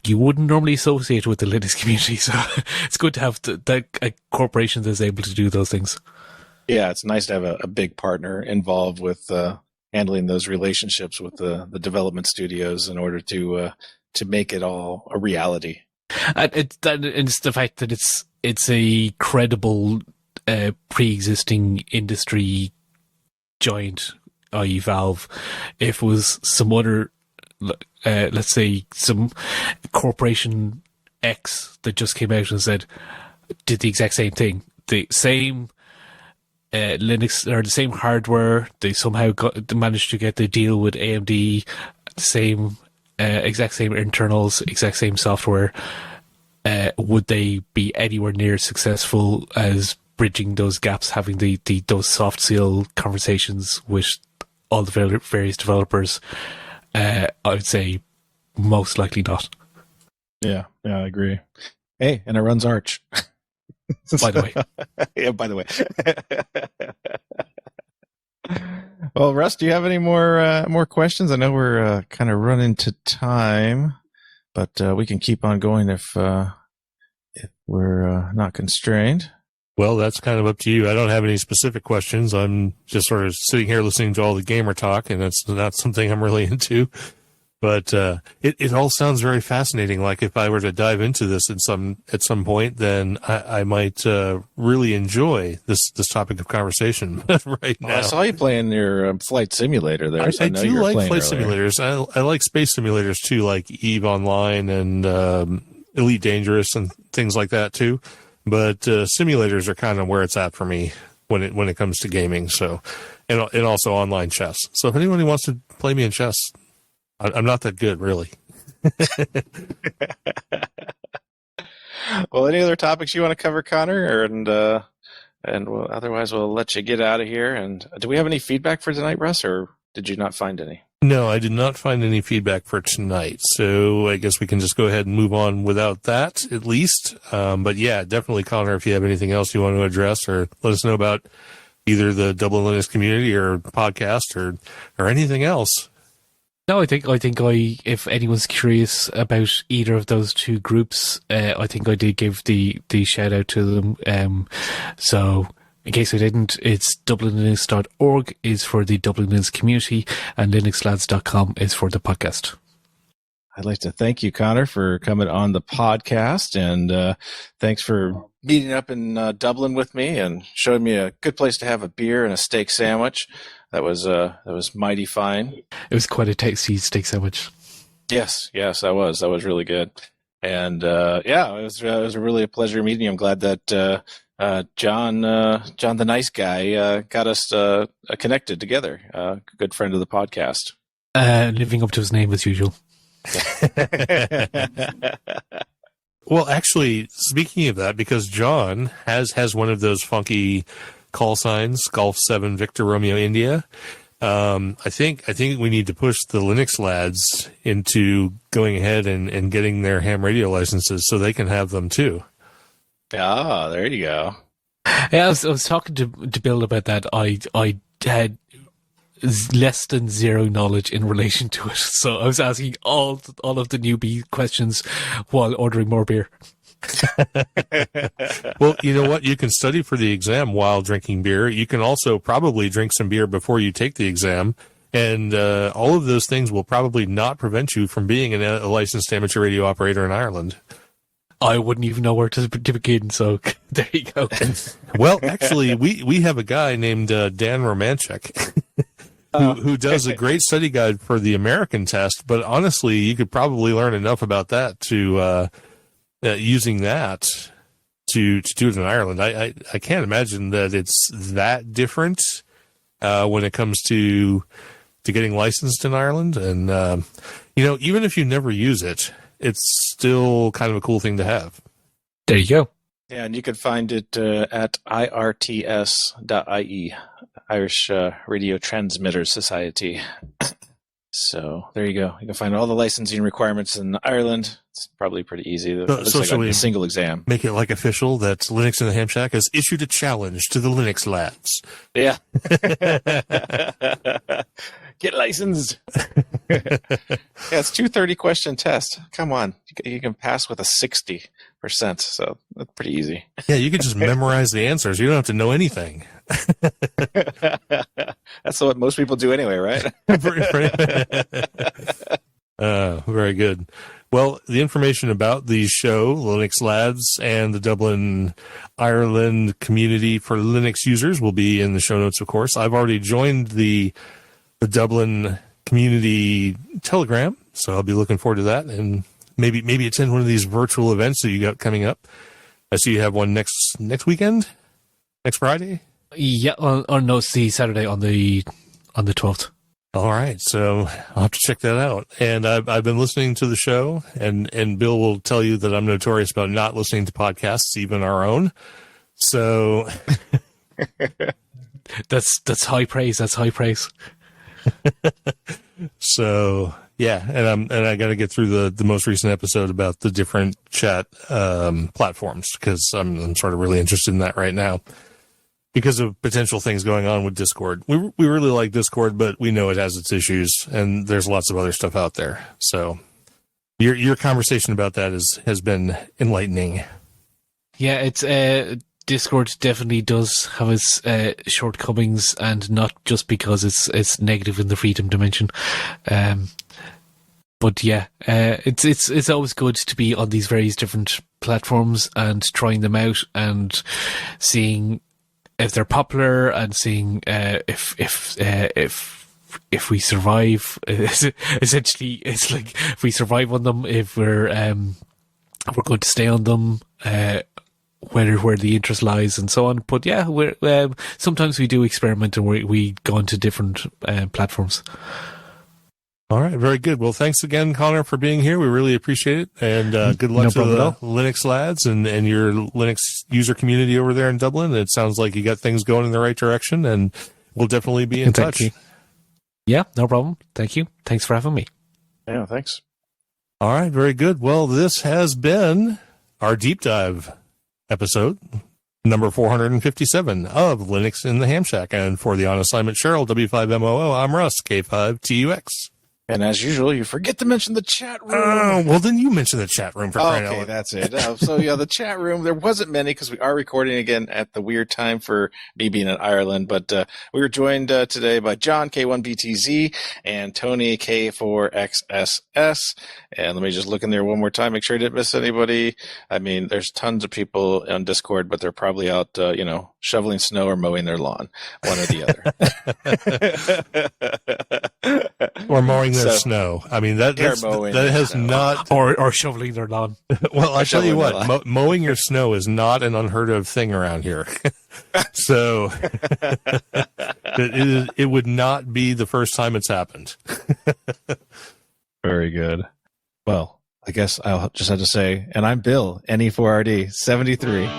you wouldn't normally associate with the Linux community. So it's good to have a corporation that's able to do those things. Yeah, it's nice to have a big partner involved with handling those relationships with the development studios in order to make it all a reality. And it's the fact that it's a credible pre-existing industry giant, i.e. Valve. If it was some other, let's say some corporation X that just came out and did the exact same thing, the same Linux or the same hardware, they somehow managed to get the deal with AMD, exact same internals, exact same software, would they be anywhere near successful as bridging those gaps, having those soft skill conversations with all the various developers? I would say most likely not. Yeah, I agree. Hey, and it runs Arch. By the way. Yeah, by the way. Well, Russ, do you have any more questions? I know we're kind of running to time, but we can keep on going if we're not constrained. Well, that's kind of up to you. I don't have any specific questions. I'm just sort of sitting here listening to all the gamer talk, and that's not something I'm really into. But it all sounds very fascinating. Like if I were to dive into this at some point, then I might really enjoy this topic of conversation right now. Well, I saw you playing your flight simulator there. So I know do you were like playing flight earlier. simulators. I like space simulators too, like Eve Online and Elite Dangerous and things like that too. But simulators are kind of where it's at for me when it comes to gaming. So, and also online chess. So if anybody wants to play me in chess, I'm not that good, really. Well, any other topics you want to cover, Connor? And otherwise, we'll let you get out of here. And do we have any feedback for tonight, Russ, or did you not find any? No, I did not find any feedback for tonight. So I guess we can just go ahead and move on without that, at least. But yeah, definitely, Connor, if you have anything else you want to address or let us know about either the Dublin Linux community or podcast or anything else. No, I think if anyone's curious about either of those two groups, I think I did give the shout out to them. So in case I didn't, it's dublinlinux.org is for the Dublin Linux community, and linuxlads.com is for the podcast. I'd like to thank you, Connor, for coming on the podcast, and thanks for meeting up in Dublin with me and showing me a good place to have a beer and a steak sandwich. That was mighty fine. It was quite a tasty steak sandwich. Yes, that was really good. And it was really a pleasure meeting you. I'm glad that John the nice guy got us connected together. A good friend of the podcast. Living up to his name as usual. Well, actually, speaking of that, because John has one of those funky call signs, Golf 7 Victor Romeo India. I think we need to push the Linux lads into going ahead and getting their ham radio licenses so they can have them too. Ah, there you go. Yeah, I was talking to Bill about that. I had less than zero knowledge in relation to it, so I was asking all of the newbie questions while ordering more beer. Well, you know what? You can study for the exam while drinking beer. You can also probably drink some beer before you take the exam. And all of those things will probably not prevent you from being a licensed amateur radio operator in Ireland. I wouldn't even know where to begin, so there you go. Well, actually, we have a guy named Dan Romanchek who does a great study guide for the American test. But honestly, you could probably learn enough about that to using that to do it in Ireland. I can't imagine that it's that different when it comes to getting licensed in Ireland. And even if you never use it, it's still kind of a cool thing to have. There you go. Yeah, and you can find it at irts.ie, Irish Radio Transmitters Society. So there you go. You can find all the licensing requirements in Ireland. It's probably pretty easy. It looks like a single exam. Make it like official that Linux in the Ham Shack has issued a challenge to the Linux labs. Yeah. Get licensed. Yeah, it's 230 question test. Come on. You can pass with a 60%. So that's pretty easy. Yeah, you can just memorize the answers. You don't have to know anything. That's what most people do anyway, right? Very good. Well, the information about the show, Linux Lads, and the Dublin, Ireland community for Linux users will be in the show notes, of course. I've already joined the Dublin community Telegram, so I'll be looking forward to that, and maybe attend one of these virtual events that you got coming up. I see you have one next weekend, next Friday. Yeah, or no, it's the Saturday on the 12th. All right, so I'll have to check that out. And I've been listening to the show, and Bill will tell you that I'm notorious about not listening to podcasts, even our own. So that's high praise. That's high praise. So yeah, and I got to get through the most recent episode about the different chat platforms, because I'm sort of really interested in that right now, because of potential things going on with Discord. We really like Discord, but we know it has its issues, and there's lots of other stuff out there. So your conversation about that has been enlightening. Yeah, it's Discord definitely does have its shortcomings, and not just because it's negative in the freedom dimension. But yeah, it's always good to be on these various different platforms and trying them out and seeing if they're popular and seeing if we survive. Essentially, it's like if we survive on them, if we're going to stay on them, where the interest lies and so on. But yeah, we're sometimes we do experiment and we go into different platforms. All right, very good. Well, thanks again, Conor, for being here. We really appreciate it. And good luck to the Linux lads and your Linux user community over there in Dublin. It sounds like you got things going in the right direction, and we'll definitely be in touch. You. Yeah, no problem. Thank you. Thanks for having me. Yeah, thanks. All right, very good. Well, this has been our deep dive episode, number 457 of Linux in the Ham Shack. And for the On Assignment Cheryl, W5MOO, I'm Russ, K5TUX. And as usual, you forget to mention the chat room. Oh, well, then you mention the chat room for crying out loud. Okay, that's it. So, yeah, the chat room, there wasn't many because we are recording again at the weird time for me being in Ireland. But we were joined today by John, K1BTZ, and Tony, K4XSS. And let me just look in there one more time, make sure I didn't miss anybody. I mean, there's tons of people on Discord, but they're probably out, shoveling snow or mowing their lawn, one or the other. Or mowing their snow. I mean, that has not... Or shoveling their lawn. Well, I tell you what, mowing your snow is not an unheard of thing around here. So, it would not be the first time it's happened. Very good. Well, I guess I'll just have to say, and I'm Bill, NE4RD 73.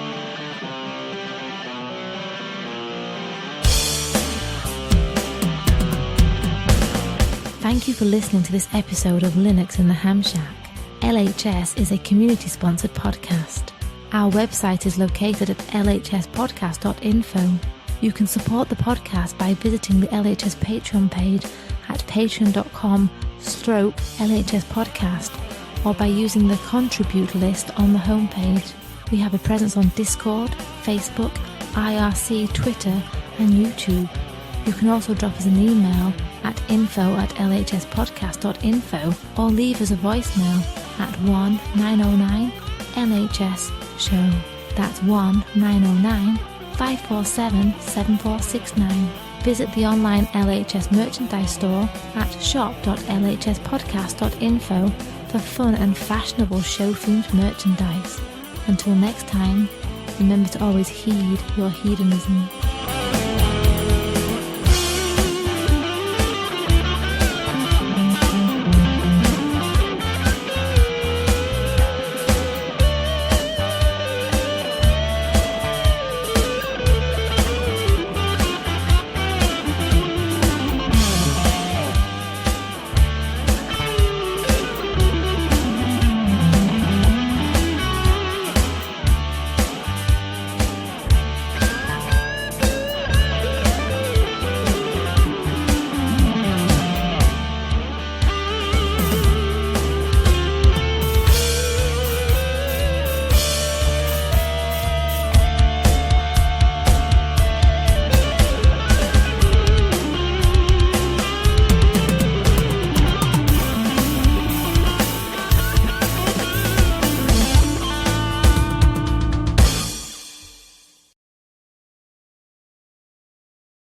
Thank you for listening to this episode of Linux in the Ham Shack. LHS is a community-sponsored podcast. Our website is located at lhspodcast.info. You can support the podcast by visiting the LHS Patreon page at patreon.com/LHS Podcast or by using the contribute list on the homepage. We have a presence on Discord, Facebook, IRC, Twitter and YouTube. You can also drop us an email at info@lhspodcast.info or leave us a voicemail at 1-909-LHS-SHOW. That's 1-909-547-7469. Visit the online LHS merchandise store at shop.lhspodcast.info for fun and fashionable show-themed merchandise. Until next time, remember to always heed your hedonism.